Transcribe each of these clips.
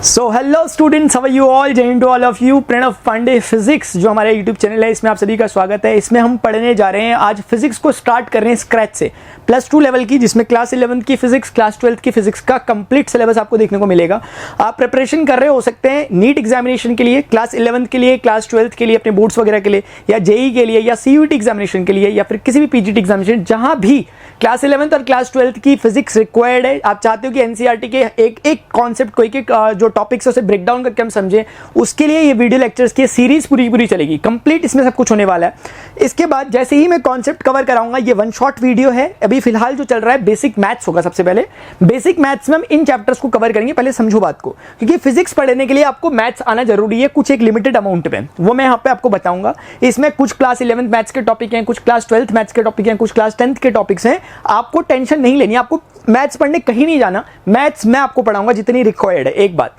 So hello students, how are you all? जय हिंद to all of you. Pranav Pandey physics जो हमारे यूट्यूब चैनल है, इसमें आप सभी का स्वागत है। इसमें हम पढ़ने जा रहे हैं आज फिजिक्स को स्टार्ट कर रहे हैं स्क्रैच से, +2 लेवल की, जिसमें क्लास 11th की फिजिक्स, क्लास 12th की फिजिक्स का कंप्लीट सिलेबस आपको देखने को मिलेगा। आप प्रिपरेशन कर रहे हो सकते हैं नीट एग्जामिनेशन के लिए, क्लास 11th के लिए, क्लास 12th के लिए, अपने बोर्ड्स वगैरह के लिए, या जेई के लिए, या सीयूईटी एग्जामिनेशन के लिए, या फिर किसी भी पीजीटी एग्जामिनेशन, जहां भी क्लास 11th और क्लास 12th की फिजिक्स रिक्वायर्ड है। आप चाहते हो कि एनसीईआरटी के एक कॉन्सेप्ट को, एक जो टॉपिक्स है उसे ब्रेक डाउन करके हम समझें, उसके लिए ये वीडियो लेक्चर्स की सीरीज पूरी चलेगी, कंप्लीट इसमें सब कुछ होने वाला है। इसके बाद जैसे ही मैं कॉन्सेप्ट कवर कराऊंगा, ये वन शॉट वीडियो है। अभी फिलहाल जो चल रहा है बेसिक मैथ्स होगा। सबसे पहले बेसिक मैथ्स में हम इन चैप्टर्स को कवर करेंगे। पहले समझो बात को, क्योंकि फिजिक्स पढ़ने के लिए आपको मैथ्स आना जरूरी है, कुछ एक लिमिटेड अमाउंट में, वो मैं यहाँ पे आपको बताऊंगा। इसमें कुछ क्लास 11th मैथ्स के टॉपिक हैं, कुछ क्लास 12th मैथ्स के टॉपिक हैं, कुछ क्लास 10th के टॉपिक्स हैं। आपको टेंशन नहीं लेनी, आपको मैथ्स पढ़ने कहीं नहीं जाना, मैथ्स मैं आपको पढ़ाऊंगा जितनी रिक्वायर्ड है। एक बात,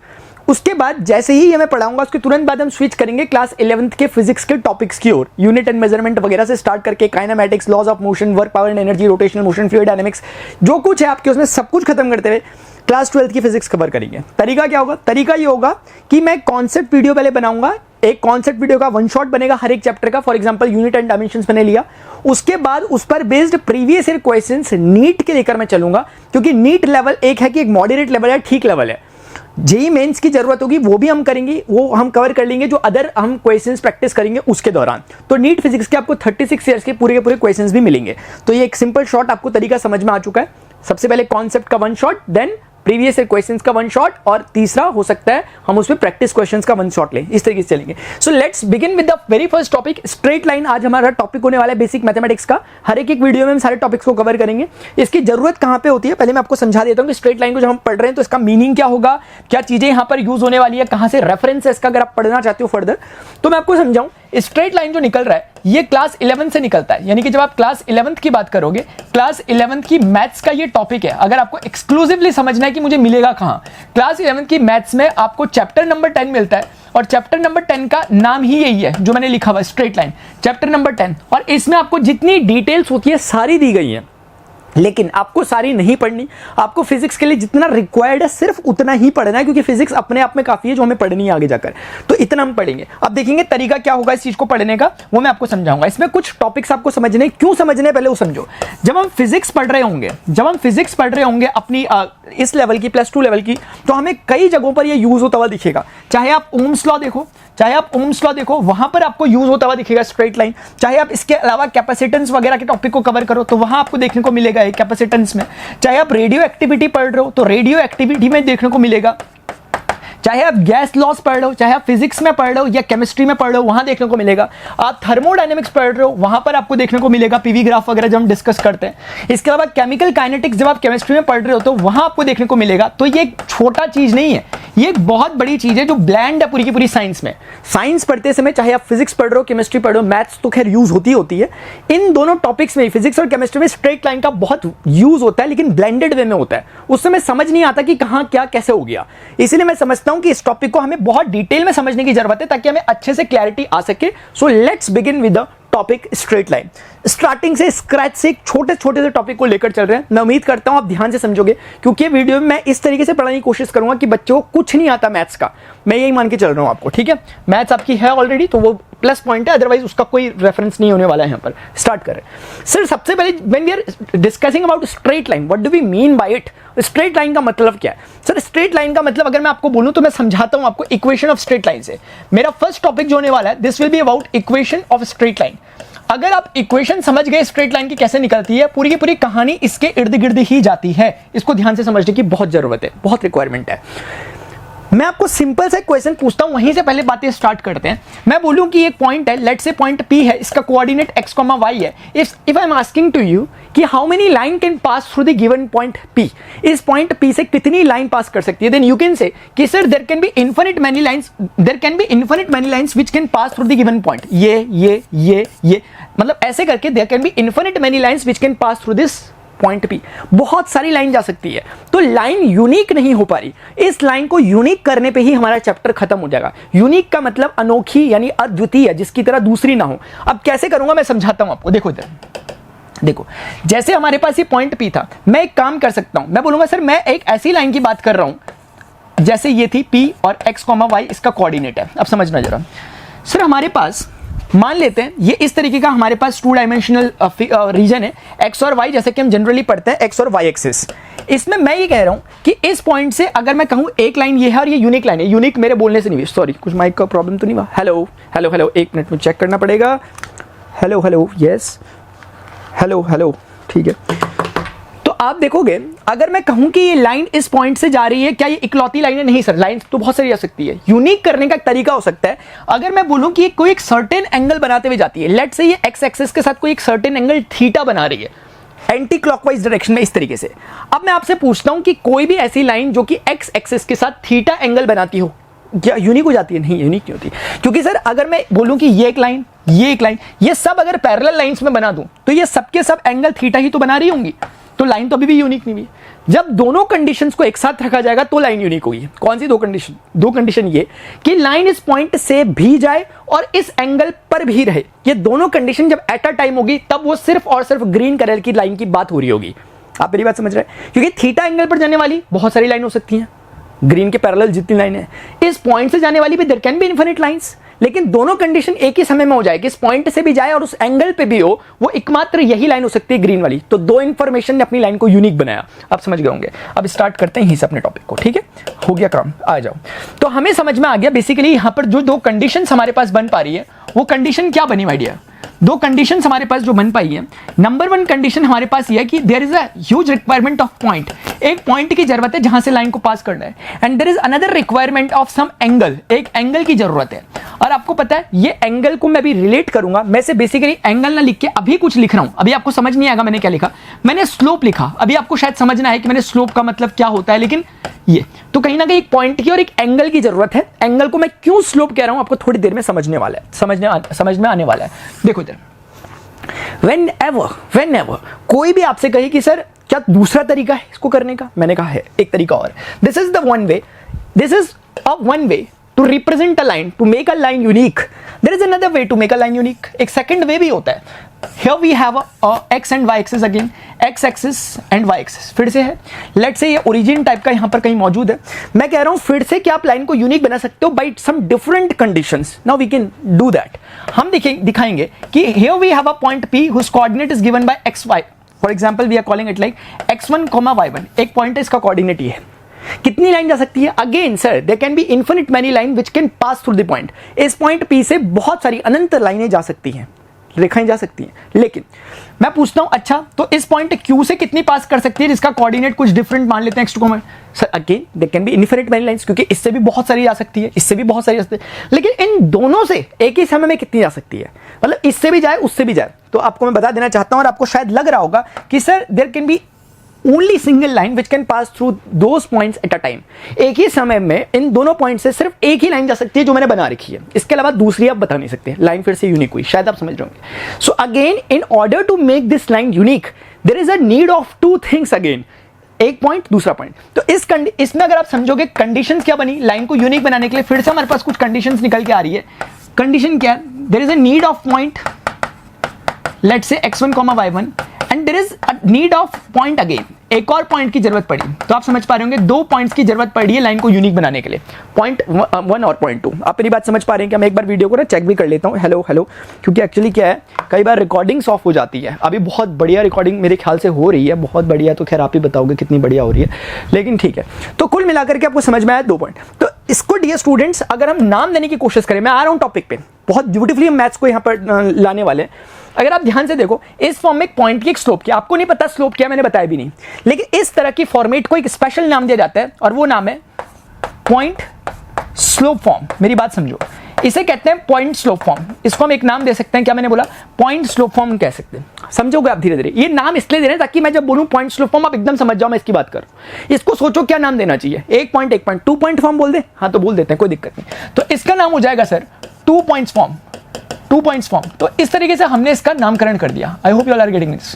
उसके बाद जैसे ही ये मैं पढ़ाऊंगा, उसके तुरंत बाद हम स्विच करेंगे क्लास 11th के फिजिक्स के टॉपिक्स की ओर, यूनिट एंड मेजरमेंट वगैरह से स्टार्ट करके kinematics, laws of motion, work, power and energy, rotational motion, fluid dynamics, जो कुछ है आपके उसमें सब कुछ खत्म करते हुए क्लास 12th की फिजिक्स कवर करेंगे। तरीका क्या होगा? तरीका ये होगा कि मैं कॉन्सेप्ट वीडियो पहले बनाऊंगा, एक कॉन्सेप्ट वीडियो का वन शॉट बनेगा हर एक चैप्टर का। For example unit and dimensions मैंने लिया, उसके बाद उस पर based previous year questions NEET के लेकर मैं चलूंगा, क्योंकि नीट लेवल एक है कि एक मॉडरेट लेवल है, ठीक लेवल है। जेई मेंस की जरूरत होगी, वो भी हम करेंगे, वो हम कवर कर लेंगे, जो अदर हम क्वेश्चंस प्रैक्टिस करेंगे उसके दौरान। तो नीट फिजिक्स के आपको 36 ईयर्स के पूरे क्वेश्चंस भी मिलेंगे। तो ये एक सिंपल शॉट आपको तरीका समझ में आ चुका है। सबसे पहले कॉन्सेप्ट का one shot, then previous year questions का वन शॉट, और तीसरा हो सकता है हम उसमें प्रैक्टिस क्वेश्चंस का वन शॉट लें। इस तरीके से चलेंगे। So let's begin with the very first topic, straight line. आज हमारा टॉपिक होने वाला है बेसिक मैथमेटिक्स का। हर एक वीडियो में हम सारे टॉपिक्स को कवर करेंगे। इसकी जरूरत कहां पे होती है, पहले मैं आपको समझा देता हूं कि स्ट्रेट लाइन को जब हम पढ़ रहे हैं तो इसका मीनिंग क्या होगा, क्या चीजें यहां पर यूज होने वाली है, कहां से रेफरेंस है इसका, अगर आप पढ़ना चाहते हो फर्दर। तो मैं आपको समझाऊं, स्ट्रेट लाइन जो निकल रहा है ये क्लास 11 से निकलता है, यानी कि जब आप क्लास 11th की बात करोगे, क्लास 11th की मैथ्स का ये टॉपिक है। अगर आपको एक्सक्लूसिवली समझना है कि मुझे मिलेगा कहां, क्लास 11th की मैथ्स में आपको चैप्टर नंबर 10 मिलता है, और चैप्टर नंबर 10 का नाम ही यही है जो मैंने लिखा हुआ, स्ट्रेट लाइन, चैप्टर नंबर 10। और इसमें आपको जितनी डिटेल्स होती है सारी दी गई है, लेकिन आपको सारी नहीं पढ़नी। आपको फिजिक्स के लिए जितना रिक्वायर्ड है सिर्फ उतना ही पढ़ना है, क्योंकि फिजिक्स अपने आप में काफी है जो हमें पढ़नी है आगे जाकर। तो इतना हम पढ़ेंगे। अब देखेंगे तरीका क्या होगा इस चीज को पढ़ने का, वो मैं आपको समझाऊंगा। इसमें कुछ टॉपिक्स आपको समझने, क्यों समझने पहले वो समझो। जब हम फिजिक्स पढ़ रहे होंगे अपनी इस लेवल की, +2 लेवल की, तो हमें कई जगहों पर ये यूज होता हुआ दिखेगा। चाहे आप ओम्स लॉ देखो, वहां पर आपको यूज होता हुआ दिखेगा स्ट्रेट लाइन। चाहे आप इसके अलावा कैपेसिटेंस वगैरह के टॉपिक को कवर करो तो वहां आपको देखने को मिलेगा कैपेसिटेंस में। चाहे आप रेडियो एक्टिविटी पढ़ रहे हो तो रेडियो एक्टिविटी में देखने को मिलेगा। चाहे आप गैस लॉस पढ़ रहे हो, चाहे आप फिजिक्स में पढ़ रहे हो या केमिस्ट्री में पढ़ रहे हो, वहां देखने को मिलेगा। आप थर्मोडायनेमिक्स पढ़ रहे हो, वहां पर आपको देखने को मिलेगा पीवी ग्राफ वगैरह जब हम डिस्कस करते हैं। इसके अलावा केमिकल काइनेटिक्स जब आप केमिस्ट्री में पढ़ रहे हो तो वहां आपको देखने को मिलेगा। तो ये एक छोटा चीज नहीं है, ये एक बहुत बड़ी चीज है जो ब्लेंड है पूरी की पूरी साइंस में। साइंस पढ़ते समय चाहे आप फिजिक्स पढ़ रहे हो, केमिस्ट्री पढ़ रहे हो, मैथ्स तो खैर यूज होती है, इन दोनों टॉपिक्स में, फिजिक्स और केमिस्ट्री में स्ट्रेट लाइन का बहुत यूज होता है, लेकिन ब्लेंडेड वे में होता है। उस समय समझ नहीं आता कि कहां क्या कैसे हो गया। इसलिए मैं समझता हूं कि इस टॉपिक को हमें बहुत डिटेल में समझने की जरूरत है, ताकि हमें अच्छे से क्लैरिटी आ सके। सो let's begin with the topic straight line. Starting से, स्क्रैच से, छोटे से टॉपिक को लेकर चल रहे हैं। मैं उम्मीद करता हूं आप ध्यान से समझोगे, क्योंकि वीडियो में मैं इस तरीके से पढ़ाने की कोशिश करूंगा कि बच्चों को कुछ नहीं आता मैथ्स का। मैं यही मान के चल रहा हूं आपको, ठीक है। मैथ्स आपकी है ऑलरेडी तो वो प्लस पॉइंट है, अदरवाइज उसका कोई रेफरेंस नहीं होने वाला है। यहां पर स्टार्ट करें सर। सबसे पहले when we are discussing about straight line, what do we mean by it? Straight line का मतलब क्या है सर? स्ट्रेट लाइन का मतलब अगर मैं आपको बोलूं तो मैं समझाता हूं आपको इक्वेशन ऑफ स्ट्रेट लाइन से। मेरा फर्स्ट टॉपिक जो होने वाला है, this will be about equation of straight line. अगर आप इक्वेशन समझ गए स्ट्रेट लाइन की कैसे निकलती है, पूरी की पूरी कहानी इसके इर्द गिर्द ही जाती है। इसको ध्यान से समझने की बहुत जरूरत है, बहुत रिक्वायरमेंट है। मैं आपको सिंपल सा क्वेश्चन पूछता हूं, वहीं से पहले बातें स्टार्ट करते हैं। मैं बोलूं कि एक पॉइंट है, लेट्स से पॉइंट P है, इसका कोऑर्डिनेट x, y है। If I am asking to you कि how many line can pass through the given point P, इस पॉइंट P से कितनी लाइन पास कर सकती है, देन यू कैन से कि sir there can be infinite many lines which can pass through the given point. ये मतलब ऐसे करके there can be infinite many lines which can pass through this point P। बहुत सारी line जा सकती है, तो लाइन यूनिक नहीं हो पा रही। इस लाइन को यूनिक करने पे ही हमारा चैप्टर खत्म हो जाएगा। यूनिक का मतलब अनोखी, यानी अद्वितीय, जिसकी तरह दूसरी ना हो। अब कैसे करूंगा मैं समझाता हूं आपको। देखो इधर, देखो जैसे हमारे पास ये पॉइंट P था, मैं एक काम कर सकता हूं, मैं बोलूंगा सर मैं एक ऐसी लाइन की बात कर रहा हूं जैसे ये थी P और x, y इसका कोऑर्डिनेट है। अब समझना जरा सर, हमारे पास मान लेते हैं ये इस तरीके का हमारे पास 2 डायमेंशनल रीजन है, x और y, जैसे कि हम जनरली पढ़ते हैं x और y एक्सिस। इसमें मैं ये कह रहा हूं कि इस पॉइंट से अगर मैं कहूं एक लाइन ये है और ये यूनिक लाइन है, यूनिक मेरे बोलने से नहीं हुई, सॉरी कुछ माइक का प्रॉब्लम तो नहीं हुआ। हेलो हेलो हेलो, एक मिनट में चेक करना पड़ेगा। Hello hello, yes, hello hello, ठीक है। तो आप देखोगे अगर मैं कहूं कि ये लाइन इस पॉइंट से जा रही है, क्या ये इकलौती लाइन है? नहीं सर, लाइन तो बहुत सारी आ सकती है। यूनिक करने का एक तरीका हो सकता है, अगर मैं बोलूं कि कोई एक सर्टेन एंगल बनाते हुए जाती है, लेट्स से ये एक्स एक्सिस के साथ कोई एक सर्टेन एंगल थीटा बना रही है एंटी क्लॉकवाइज डायरेक्शन में इस तरीके से। अब मैं आपसे पूछता हूं कि कोई भी ऐसी लाइन जो कि एक्स एक्सिस के साथ थीटा एंगल बनाती हो, क्या यूनिक हो जाती है? नहीं, यूनिक नहीं होती, क्योंकि सर अगर मैं बोलूं कि ये एक लाइन, ये एक लाइन, ये सब अगर पैरेलल लाइंस में बना दूं तो ये सबके सब एंगल थीटा ही तो बना रही होंगी, तो लाइन तो अभी भी यूनिक नहीं हुई। जब दोनों कंडीशंस को एक साथ रखा जाएगा तो लाइन यूनिक होगी। कौन सी दो कंडीशन? दो कंडीशन ये कि लाइन इस पॉइंट से भी जाए और इस एंगल पर भी रहे। ये दोनों कंडीशन जब एट अ टाइम होगी तब वो सिर्फ और सिर्फ ग्रीन कलर की लाइन की बात हो रही होगी। आप मेरी बात समझ रहे हैं? क्योंकि थीटा एंगल पर जाने वाली बहुत सारी लाइन हो सकती हैं, ग्रीन के पैरेलल जितनी लाइन है, इस पॉइंट से जाने वाली भी there can be infinite lines, लेकिन दोनों कंडीशन एक ही समय में हो जाए कि इस पॉइंट से भी जाए और उस एंगल पे भी हो, वो एकमात्र यही लाइन हो सकती है ग्रीन वाली। तो दो इंफॉर्मेशन ने अपनी लाइन को यूनिक बनाया। आप समझ गए होंगे। अब स्टार्ट करते हैं यहीं से अपने टॉपिक को, ठीक है? हो गया काम, आ जाओ। तो हमें समझ में आ गया बेसिकली यहां पर जो दो कंडीशंस हमारे पास बन पा रही है वो कंडीशन क्या बनी माय डियर? दो कंडीशंस हमारे पास जो बन पाई है, नंबर 1 कंडीशन हमारे पास ये है कि there is a huge requirement of point, एक पॉइंट की जरूरत है जहां से लाइन को पास करना है, and there is another requirement of some angle, एक एंगल की जरूरत है। और आपको पता है ये एंगल को मैं भी रिलेट करूंगा, मैं से बेसिकली एंगल ना लिख के अभी कुछ लिख रहा हूं, अभी आपको समझ नहीं आएगा मैंने क्या लिखा, मैंने स्लोप लिखा, अभी आपको शायद समझना है कि मैंने स्लोप का मतलब क्या होता है, लेकिन ये तो कहीं ना कहीं एक पॉइंट की और एक एंगल की जरूरत है। एंगल को मैं क्यों स्लोप कह रहा हूं आपको थोड़ी देर में समझने वाला है, समझ में आने वाला है। देखो इधर, whenever कोई भी आपसे कहे कि सर क्या दूसरा तरीका है इसको करने का, मैंने कहा है एक तरीका और, this is the one way, this is a one way to represent a line, to make a line unique, there is another way to make a line unique, एक सेकंड वे भी होता है। Here we have a x and y axis again, x axis and y axis फिर से है, let's say ये origin type का यहाँ पर कहीं मौजूद है। मैं कह रहा हूँ फिर से कि आप लाइन को यूनिक बना सकते हो by some different conditions. Now we can do that. हम दिखाएंगे कि here we have a point P whose coordinate is given by x y, for example we are calling it like x1, y1, एक point है, इसका coordinate ये है। कितनी line जा सकती है? Again sir there can be infinite many line which can pass through the point. इस पॉइंट P से बहुत सारी अनंत लाइनें जा सकती हैं, रेखाएं जा सकती हैं। लेकिन मैं पूछता हूं अच्छा तो इस पॉइंट Q से कितनी पास कर सकती है जिसका कोऑर्डिनेट कुछ डिफरेंट मान लेते हैं x2, sir again there can be infinite many lines, क्योंकि इससे भी बहुत सारी जा सकती है, इससे भी बहुत सारी जा सकती है, लेकिन इन दोनों से एक ही समय में कितनी जा सकती है? मतलब इससे भी जाए उससे भी जाए। तो आपको मैं बता देना चाहता हूं और आपको शायद लग रहा होगा कि sir there can be only single line which can pass through those points at a time, एक ही समय में इन दोनों पॉइंट से सिर्फ एक ही लाइन जा सकती है जो मैंने बना रखी है, इसके अलावा दूसरी आप बता नहीं सकते। लाइन फिर से यूनिक हुई, शायद आप समझ रहे होंगे। So again in order to make this line unique there is a need of two things again, एक पॉइंट दूसरा पॉइंट। तो इसमें अगर आप समझोगे कंडीशंस क्या बनी लाइन को यूनिक बनाने के लिए, फिर से हमारे पास कुछ कंडीशंस निकल के आ रही है। कंडीशन क्या है? There is a need of point, let's say x1, y1, and there is a need of point again, एक और पॉइंट की जरूरत पड़ी। तो आप समझ पा रहे होंगे दो पॉइंट्स की जरूरत पड़ी है लाइन को यूनिक बनाने के लिए, पॉइंट 1 और पॉइंट 2। आप मेरी बात समझ पा रहे हैं कि मैं एक बार वीडियो को ना चेक भी कर लेता हूँ, हेलो, क्योंकि एक्चुअली क्या है कई बार रिकॉर्डिंग्स ऑफ हो जाती है। अभी बहुत बढ़िया रिकॉर्डिंग मेरे ख्याल से हो रही है, बहुत बढ़िया, तो खैर आप ही बताओगे कितनी बढ़िया हो रही है, लेकिन ठीक है। तो कुल मिलाकर के आपको समझ में आया 2 पॉइंट। तो इसको डियर स्टूडेंट्स अगर हम नाम देने की कोशिश करें, मैं आ रहा हूँ टॉपिक पे, बहुत ब्यूटीफुली हम मैथ्स को यहाँ पर लाने वाले हैं। अगर आप ध्यान से देखो इस फॉर्म में एक पॉइंट की एक स्लोप की, आपको नहीं पता स्लोप क्या, मैंने बताया भी नहीं, लेकिन इस तरह की फॉर्मेट को एक स्पेशल नाम दिया जाता है और वो नाम है पॉइंट स्लोप फॉर्म। मेरी बात समझो, इसे कहते हैं पॉइंट स्लोप फॉर्म। इसको हम एक नाम दे सकते हैं, क्या मैंने बोला? पॉइंट स्लोप फॉर्म कह सकते हैं। समझोगे आप धीरे धीरे, ये नाम इसलिए दे रहे हैं ताकि मैं जब बोलूं पॉइंट स्लोप फॉर्म आप एकदम समझ जाओ मैं इसकी बात करूं। इसको सोचो क्या नाम देना चाहिए, 1 पॉइंट 2 पॉइंट फॉर्म बोल दे, हाँ तो बोल देते हैं, कोई दिक्कत नहीं। तो इसका नाम हो जाएगा sir 2 points form, 2 points form. तो इस तरीके से हमने इसका नामकरण कर दिया। I hope you all are getting this.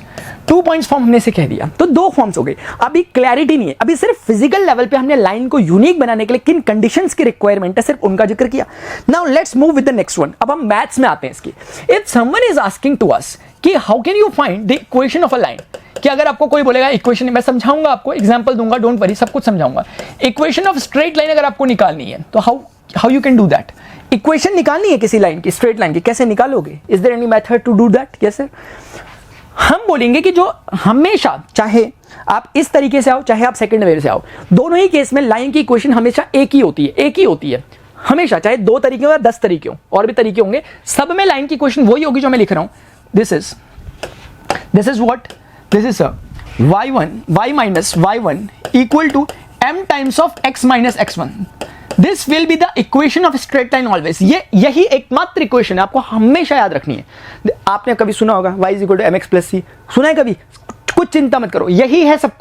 2 points form हमने इसे कह दिया, तो 2 फॉर्म्स हो गए। अभी क्लैरिटी नहीं है, अभी सिर्फ फिजिकल लेवल पे हमने लाइन को यूनिक बनाने के लिए किन कंडीशंस की रिक्वायरमेंट है सिर्फ उनका जिक्र किया। Now let's move with the next one. अब हम मैथ्स में आते हैं इसकी। If someone is asking to us कि how can you find the equation of a line, कि अगर आपको कोई बोलेगा इक्वेशन, मैं समझाऊंगा आपको, एग्जांपल दूंगा, डोंट वरी, सब कुछ समझाऊंगा। इक्वेशन ऑफ स्ट्रेट लाइन अगर आपको निकालनी है तो how you can do that. Equation निकालनी है किसी लाइन की, स्ट्रेट लाइन की, कैसे निकालोगे? Is there any method to do that? Yes sir. हम बोलेंगे कि जो हमेशा, चाहे आप इस तरीके से आओ चाहे आप सेकंड वे से आओ, दोनों ही केस में लाइन की इक्वेशन हमेशा एक ही होती है, एक ही होती है हमेशा, चाहे 2 तरीके हो या 10 तरीके हो, और भी तरीके होंगे, सब में लाइन की इक्वेशन वही होगी जो मैं लिख रहा हूं। This is what, this is y minus y1 equal to m times of x minus x1। This will be the equation of straight line always. यही एकमात्र इक्वेशन है, आपको हमेशा याद रखनी है। आपने कभी सुना होगा y is equal to mx plus c, सुना है कभी? कुछ चिंता मत करो, यही है सब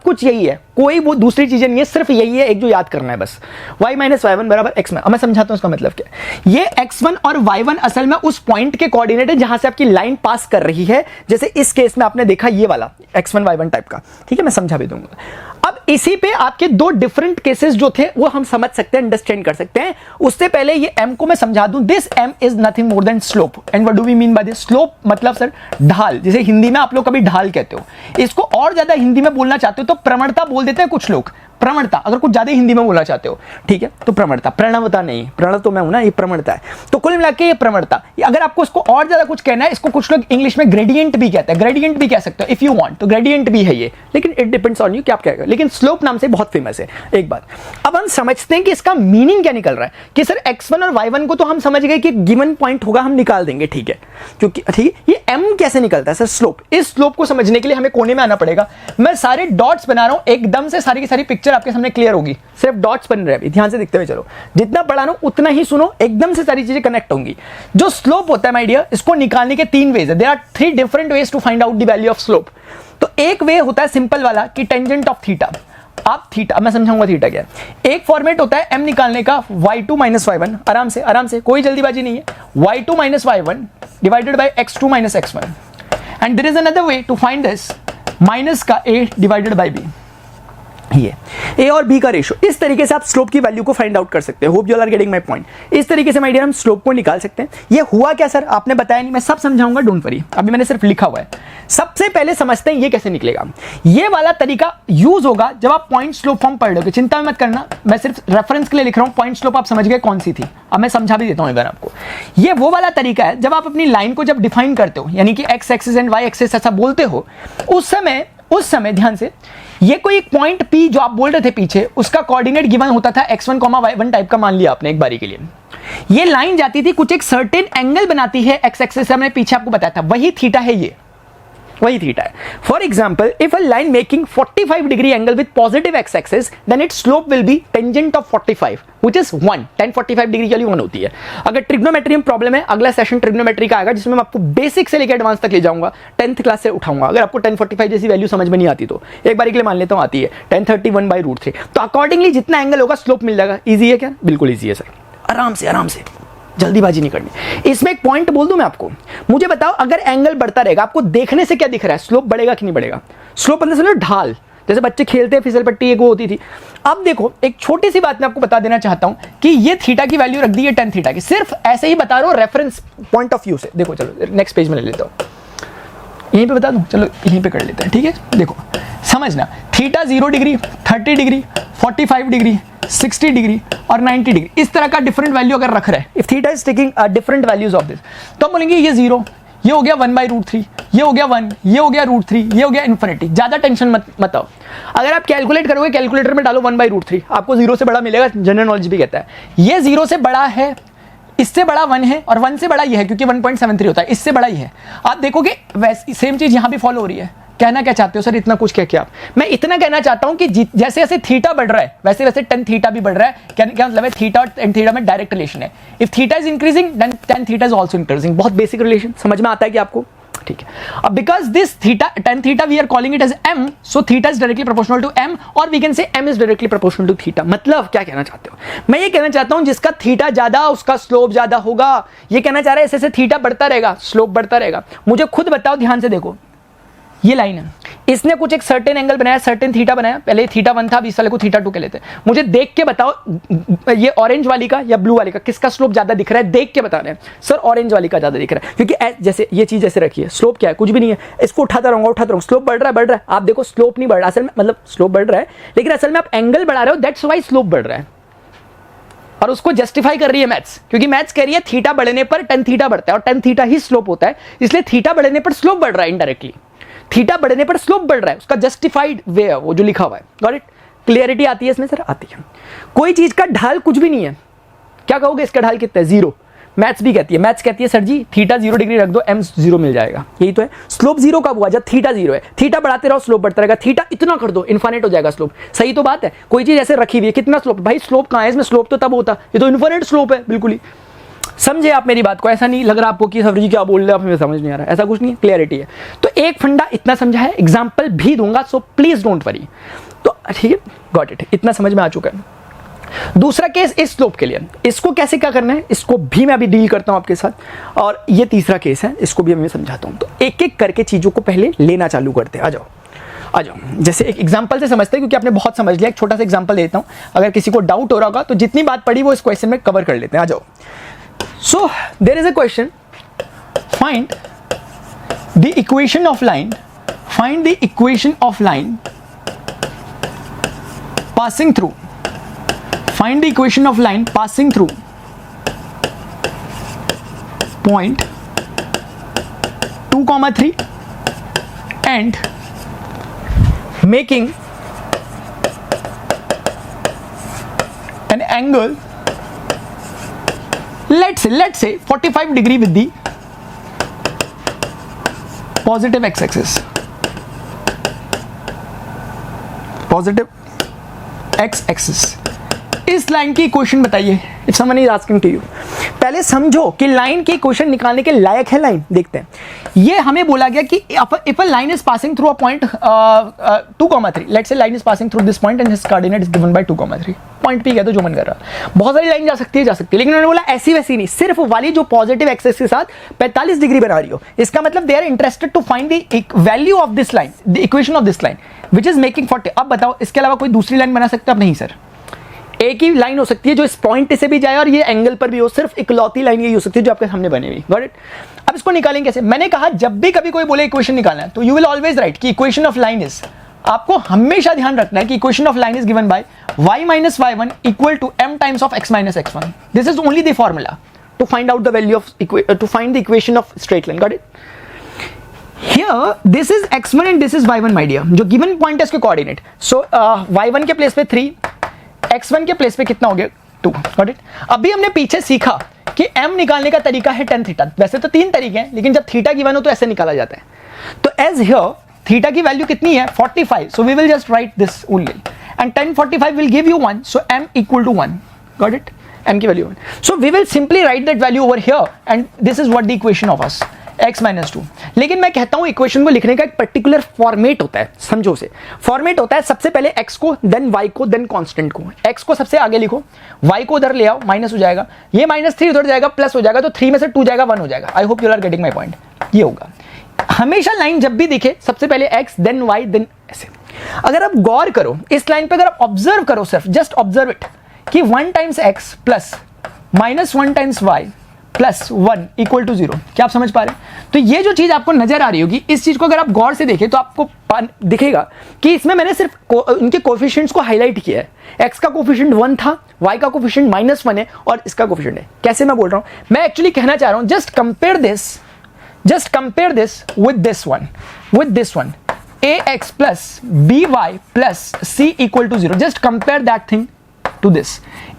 कुछ यही है, कोई वो दूसरी चीजें नहीं है, सिर्फ यही है, एक जो याद करना है बस। y माइनस y1 बराबर x में। अब मैं समझाता हूं इसका मतलब क्या है। ये x1 और y1 असल में उस पॉइंट के कोऑर्डिनेट है जहां से आपकी लाइन पास कर रही है, जैसे इस केस में आपने देखा ये वाला x1 y1 टाइप का, ठीक है, मैं समझा भी दूंगा। अब इसी पे आपके 2 डिफरेंट केसेस जो थे वो हम समझ सकते हैं, अंडरस्टैंड कर सकते हैं। उससे पहले ये m को मैं समझा दूं। This m is nothing more than slope. And what do we mean by this? Slope मतलब सर ढाल, जैसे हिंदी में आप लोग कभी ढाल कहते हो, इसको और ज्यादा हिंदी में बोलना चाहते हो तो प्रवणता बोल देते हैं कुछ लोग, प्रवणता, अगर कुछ ज्यादा हिंदी में बोलना चाहते हो, ठीक है, तो प्रवणता, प्रणवता नहीं, प्रणव तो मैं हूं ना, ये प्रवणता है। तो कुल मिला के ये प्रवणता। अगर आपको इसको और ज्यादा कुछ कहना है, इसको कुछ लोग इंग्लिश में ग्रेडियंट भी कहते हैं, ग्रेडियंट भी कह सकते हो इफ यू वांट, तो ग्रेडियंट भी है ये, लेकिन इट डिपेंड्स ऑन यू क्या आप कहेगा। लेकिन स्लोप नाम से बहुत फेमस है। एक बात अब हम समझते हैं कि इसका मीनिंग क्या निकल रहा है, कि सर x1 और y1 को तो हम समझ गए कि गिवन पॉइंट होगा, हम निकाल देंगे, ठीक है, क्योंकि ठीक है, ये m कैसे निकलता है सर? स्लोप। इस स्लोप को समझने के लिए हमें कोने में आना पड़ेगा। मैं सारे डॉट्स बना रहा हूं, एकदम से सारी की सारी पिक्चर आपके सामने क्लियर होगी, सिर्फ डॉट्स बन रहे हैं, ध्यान से दिखते हुए चलो, जितना पढ़ा रहा हूं उतना ही सुनो, एकदम से सारी चीजें कनेक्ट होंगी। जो स्लोप होता है माय डियर, इसको निकालने के 3 वेज है। There are 3 different ways to find out the value of slope. तो एक वे होता है सिंपल वाला कि टेंजेंट ऑफ थीटा। आप थीटा, मैं समझाऊंगा थीटा क्या है। एक फॉर्मेट होता है m निकालने का, y2 माइनस y1, आराम से, कोई जल्दीबाजी नहीं है, y2 minus y1 divided by x2 minus x1। And there is another way to find this, minus का a डिवाइडेड बाय b, ये a और b का रेशियो। इस तरीके से आप स्लोप की वैल्यू को फाइंड आउट कर सकते हैं। Hope you are getting my point. इस तरीके से माय डियर हम स्लोप को निकाल सकते हैं। ये हुआ क्या सर, आपने बताया नहीं, मैं सब समझाऊंगा, डोंट वरी, अभी मैंने सिर्फ लिखा हुआ है। सबसे पहले समझते हैं ये कैसे निकलेगा। ये वाला तरीका यूज होगा जब आप पॉइंट स्लोप फॉर्म पढ़ लोगे, चिंता मत करना, मैं सिर्फ रेफरेंस के लिए लिख रहा हूं। पॉइंट स्लोप आप समझ गए कौन सी थी, अब मैं समझा भी देता हूं एक बार आपको। ये वो वाला तरीका है जब आप अपनी लाइन को जब डिफाइन करते हो, यानी कि x axis and Y axis ऐसा बोलते हो, उस समय ध्यान से, ये कोई एक पॉइंट P जो आप बोल रहे थे पीछे, उसका कोऑर्डिनेट गिवन होता था x1, y1 टाइप का, मान लिया आपने एक बारी के लिए। ये लाइन जाती थी, कुछ एक सर्टेन एंगल बनाती है x एक्सिस से, हमने पीछे आपको बताया था, वही थीटा है, ये वही थीटा है। For example, if a line making 45 degree angle with positive x axis, then its slope will be tangent of 45 which is 1। 1045 degree के लिए 1 होती है। अगर ट्रिग्नोमेट्री में प्रॉब्लम है, अगला सेशन ट्रिग्नोमेट्री का आएगा, जिसमें मैं आपको बेसिक से लेकर एडवांस तक ले जाऊंगा, 10th क्लास से उठाऊंगा। अगर आपको 1045 जैसी वैल्यू समझ में नहीं आती तो एक बार के लिए मान लेता हूं आती है 1031/√3, तो अकॉर्डिंगली जितना एंगल होगा स्लोप मिल जाएगा। ईजी है क्या? बिल्कुल ईजी है सर, आराम से, जल्दीबाजी नहीं करनी। इसमें एक पॉइंट बोल दूं मैं आपको, मुझे बताओ, अगर एंगल बढ़ता रहेगा, आपको देखने से क्या दिख रहा है, स्लोप बढ़ेगा कि नहीं बढ़ेगा? स्लोप मतलब समझो ढाल, जैसे बच्चे खेलते हैं फिसल पट्टी, एक वो होती थी। अब देखो, एक छोटी सी बात मैं आपको बता देना चाहता हूं कि ये थीटा की वैल्यू रख दी है tan थीटा की, सिर्फ ऐसे ही बता रहा हूं रेफरेंस पॉइंट ऑफ व्यू से। देखो चलो नेक्स्ट पेज में ले लेता हूं, यहीं पे बता दूं, चलो यहीं पे कर लेते हैं, ठीक है। देखो समझना, theta 0 degree, 30 degree, 45 degree, 60 degree और 90 डिग्री, इस तरह का डिफरेंट वैल्यू अगर रख रहे हैं, if theta is taking different values of this, तो हम बोलेंगे ये 0, ये हो गया 1/√3, ये हो गया 1, ये हो गया √3, ये हो गया इन्फिनिटी। ज्यादा टेंशन मत आओ। अगर आप कैलकुलेट करोगे, कैलकुलेटर में डालो 1/√3, आपको 0 से बड़ा मिलेगा, जनरल नॉलेज भी कहता है। ये 0 से बड़ा है, इससे बड़ा 1 है, और 1 से बड़ा ये है क्योंकि 1.73 होता है, इससे बड़ा ही है। आप देखोगे वैसे सेम चीज यहां भी फॉलो हो रही है। कहना क्या चाहते हो सर, इतना कुछ क्या आप? मैं इतना कहना चाहता हूं कि जैसे जैसे थीटा बढ़ रहा है, वैसे वैसे tan थीटा भी बढ़ रहा है। क्या मतलब है? थीटा और tan थीटा में डायरेक्ट रिलेशन है। If theta is increasing, then tan theta is also increasing. बहुत बेसिक रिलेशन, समझ में आता है कि आपको? ठीक है। अब because this theta, tan theta we are calling it as m, so theta is directly proportional to m, और we can say m is directly proportional to theta. मतलब क्या कहना चाहते हो? मैं ये कहना चाहता हूं जिसका थीटा ज्यादा उसका स्लोप ज्यादा होगा। ये कहना चाह रहा है ऐसे ऐसे थीटा बढ़ता रहेगा, स्लोप बढ़ता रहेगा। मुझे खुद बताओ, ध्यान से देखो, ये लाइन है, इसने कुछ एक सर्टेन एंगल बनाया, सर्टेन थीटा बनाया, पहले थीटा 1 था, अभी इस वाले को थीटा 2 के लेते हैं। मुझे देख के बताओ ये ऑरेंज वाली का या ब्लू वाली का किसका स्लोप ज्यादा दिख रहा है, देख के बता रहे हैं सर ऑरेंज वाली का ज्यादा दिख रहा है, क्योंकि जैसे ये चीज ऐसे रखी है, स्लोप क्या है, कुछ भी नहीं है, इसको उठाता रहूंगा, स्लोप बढ़ रहा है, आप देखो स्लोप नहीं बढ़ रहा, असल में मतलब स्लोप बढ़ रहा है लेकिन असल में आप एंगल बढ़ा रहे हो, दैट्स वाई स्लोप बढ़ रहा है। और उसको जस्टिफाई कर रही है मैथ्स, क्योंकि मैथ्स कह रही है थीटा बढ़ने पर टेन थीटा बढ़ता है और टेन थीटा ही स्लोप होता है, इसलिए थीटा बढ़ने पर स्लोप बढ़ रहा है, इनडायरेक्टली थीटा बढ़ने पर स्लोप बढ़ रहा है, उसका जस्टिफाइड वे है वो जो लिखा हुआ है। Got it? क्लियरिटी आती है इसमें सर? आती है। कोई चीज का ढाल कुछ भी नहीं है, क्या कहोगे इसका ढाल कितना है? 0। मैथ्स भी कहती है, मैथ्स कहती है सर जी थीटा 0 डिग्री रख दो, m 0 मिल जाएगा, यही तो है। स्लोप 0 कब हुआ? जब थीटा 0 है, थीटा बढ़ाते रहो स्लोप बढ़ता रहेगा, थीटा इतना कर दो इन्फिनिट हो जाएगा स्लोप, सही तो बात है। कोई चीज ऐसे रखी हुई है, कितना स्लोप? भाई स्लोप कहाँ है इसमें? स्लोप तो तब होता, ये तो इन्फिनिट स्लोप है, बिल्कुल ही। समझे आप मेरी बात को? ऐसा नहीं लग रहा आपको कि सर जी क्या बोल रहे हैं, हमें समझ नहीं आ रहा, ऐसा कुछ नहीं है, क्लियरिटी है। तो एक फंडा इतना समझा है, एग्जाम्पल भी दूंगा, सो प्लीज डोंट वरी। तो ठीक है, गॉट इट, इतना समझ में आ चुका है। दूसरा केस इस स्लोप के लिए, इसको कैसे क्या करना है इसको भी मैं अभी डील करता हूं आपके साथ, और ये तीसरा केस है, इसको भी मैं समझाता हूं। तो एक एक करके चीजों को पहले लेना चालू करते हैं। आ जाओ, जैसे एक एग्जांपल से समझते हैं, क्योंकि आपने बहुत समझ लिया। एक छोटा सा एग्जांपल देता हूं, अगर किसी को डाउट हो रहा होगा तो जितनी बात पढ़ी वो इस क्वेश्चन में कवर कर लेते हैं। आ जाओ। So there is a question, find the equation of line, find the equation of line passing through, find the equation of line passing through point 2, 3 and making an angle, let's say 45 degree with the positive x-axis, positive x-axis। इस line की equation बताइए, if someone is asking to you. पहले समझो कि line की equation निकालने के लायक है लाइन। देखते हैं, ये हमें बोला गया कि if a line is passing through a point 2, 3, let's say line is passing through this point and his coordinate is given bye 2, 3। Point P कहते हो, जो मन कर रहा। बहुत सारी लाइन जा सकती है, लेकिन उन्होंने बोला ऐसी वैसी नहीं, सिर्फ वाली जो पॉजिटिव एक्सिस के साथ 45 डिग्री बना रही हो। इसका मतलब they are interested to find the value of this line, the equation of this line which is making 40। अब बताओ इसके अलावा कोई दूसरी लाइन बना सकते हो? अब नहीं सर, एक ही लाइन हो सकती है जो इस पॉइंट से भी जाए और ये एंगल पर भी हो, सिर्फ इकलौती लाइन यही हो सकती है जो आपके सामने बनी हुई। Got it? अब इसको निकालेंगे कैसे? मैंने कहा जब भी कभी कोई बोले इक्वेशन निकालना है तो यू विल ऑलवेज राइट कि इक्वेशन ऑफ लाइन इज, आपको हमेशा ध्यान रखना है कि equation of line is given bye y minus y1 equal to m times of x minus x1. This is only the formula to find out the value of to find the equation of straight line. Got it? Here this is x1 and this is y1 my dear, जो given point है इसके coordinate. So y1 के place पे 3, x1 के place पे कितना हो गया 2. Got it? अभी हमने पीछे सीखा कि m निकालने का तरीका है tan थीटा. वैसे तो 3 तरीके हैं, लेकिन जब थीटा गिवन हो तो ऐसे निकाला जाता है. तो as here थीटा की वैल्यू कितनी है 45, so we will just write this only and tan 45 will give you 1, so m equal to 1. Got it? m की value 1. So we will simply write that value over here and this is what the equation of us x minus 2. लेकिन मैं कहता हूं equation को लिखने का एक particular format होता है. समझो से फॉर्मेट होता है, सबसे पहले x को, देन y को, देन कांस्टेंट को. x को सबसे आगे लिखो, y को उधर ले आओ, माइनस हो जाएगा, ये -3 उधर जाएगा, प्लस हो जाएगा, तो 3 में से 2 जाएगा, 1 हो जाएगा. I hope you are getting my point. ये होगा हमेशा लाइन जब भी दिखे सबसे पहले x देन y देन ऐसे. अगर आप गौर करो इस लाइन पे, अगर आप ऑब्जर्व करो, सिर्फ जस्ट ऑब्जर्व इट कि 1 times x plus -1 times y plus 1 equal to 0. क्या आप समझ पा रहे हैं? तो ये जो चीज आपको नजर आ रही होगी, इस चीज को अगर आप गौर से देखें तो आपको दिखेगा कि इसमें मैंने सिर्फ इनके कोफिशिएंट्स को हाईलाइट किया है. x का कोफिशिएंट 1 था, y का कोफिशिएंट -1 है और इसका कोफिशिएंट है. कैसे मैं बोल रहा हूं, मैं एक्चुअली कहना चाह रहा हूं just compare this with this one ax plus by plus c equal to 0. just compare that thing to this.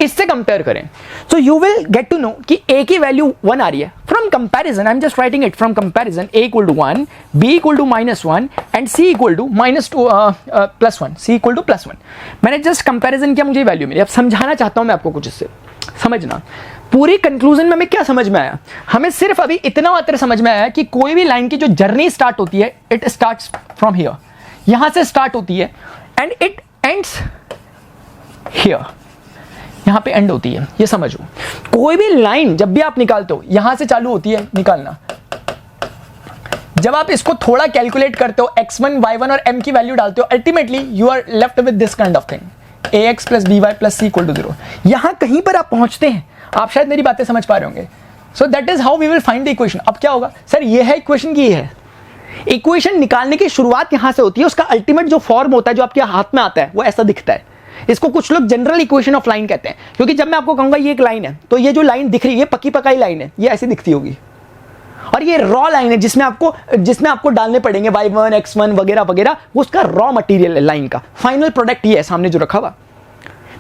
इससे कंपेयर करें so you will get to know कि a की वैल्यू 1 आ रही है. from comparison I'm just writing it, from comparison a equal to 1, b equal to -1 and c equal to plus 1, c equal to plus 1. मैंने just comparison किया, मुझे value मिली. अब समझाना चाहता हूं मैं आपको कुछ, इससे समझना. पूरी कंक्लूजन में हमें क्या समझ में आया? हमें सिर्फ अभी इतना मात्र समझ में आया कि कोई भी लाइन की जो जर्नी स्टार्ट होती है, इट स्टार्ट्स फ्रॉम हियर, यहां से स्टार्ट होती है एंड इट एंड्स हियर, यहां पे एंड होती है. ये समझो, कोई भी लाइन जब भी आप निकालते हो यहां से चालू होती है निकालना. जब आप इसको थोड़ा कैलकुलेट करते हो, x1, y1 और m की वैल्यू डालते हो, ultimately you are left with this kind of thing, ax plus by plus c equal to 0। यहां कहीं पर आप पहुंचते हैं, आप शायद मेरी बातें समझ पा रहे होंगे। So that is how we will find the equation. अब क्या होगा सर, ये है इक्वेशन की, ये है इक्वेशन। निकालने की शुरुआत यहां से होती है, उसका अल्टीमेट जो फॉर्म होता है, जो आपके हाथ में आता है, वो ऐसा दिखता है। इसको कुछ लोग जनरल इक्वेशन ऑफ लाइन कहते हैं, क्योंकि जब मैं आपको कहूंगा ये एक लाइन है, तो ये जो लाइन दिख रही है, ये पक्की पकाई लाइन है, ये ऐसी दिखती होगी। और ये रॉ लाइन है जिसमें आपको डालने पड़ेंगे y1, x1 वगैरह वगैरह, वो उसका रॉ मटेरियल है लाइन का। फाइनल प्रोडक्ट ये है सामने जो रखा हुआ,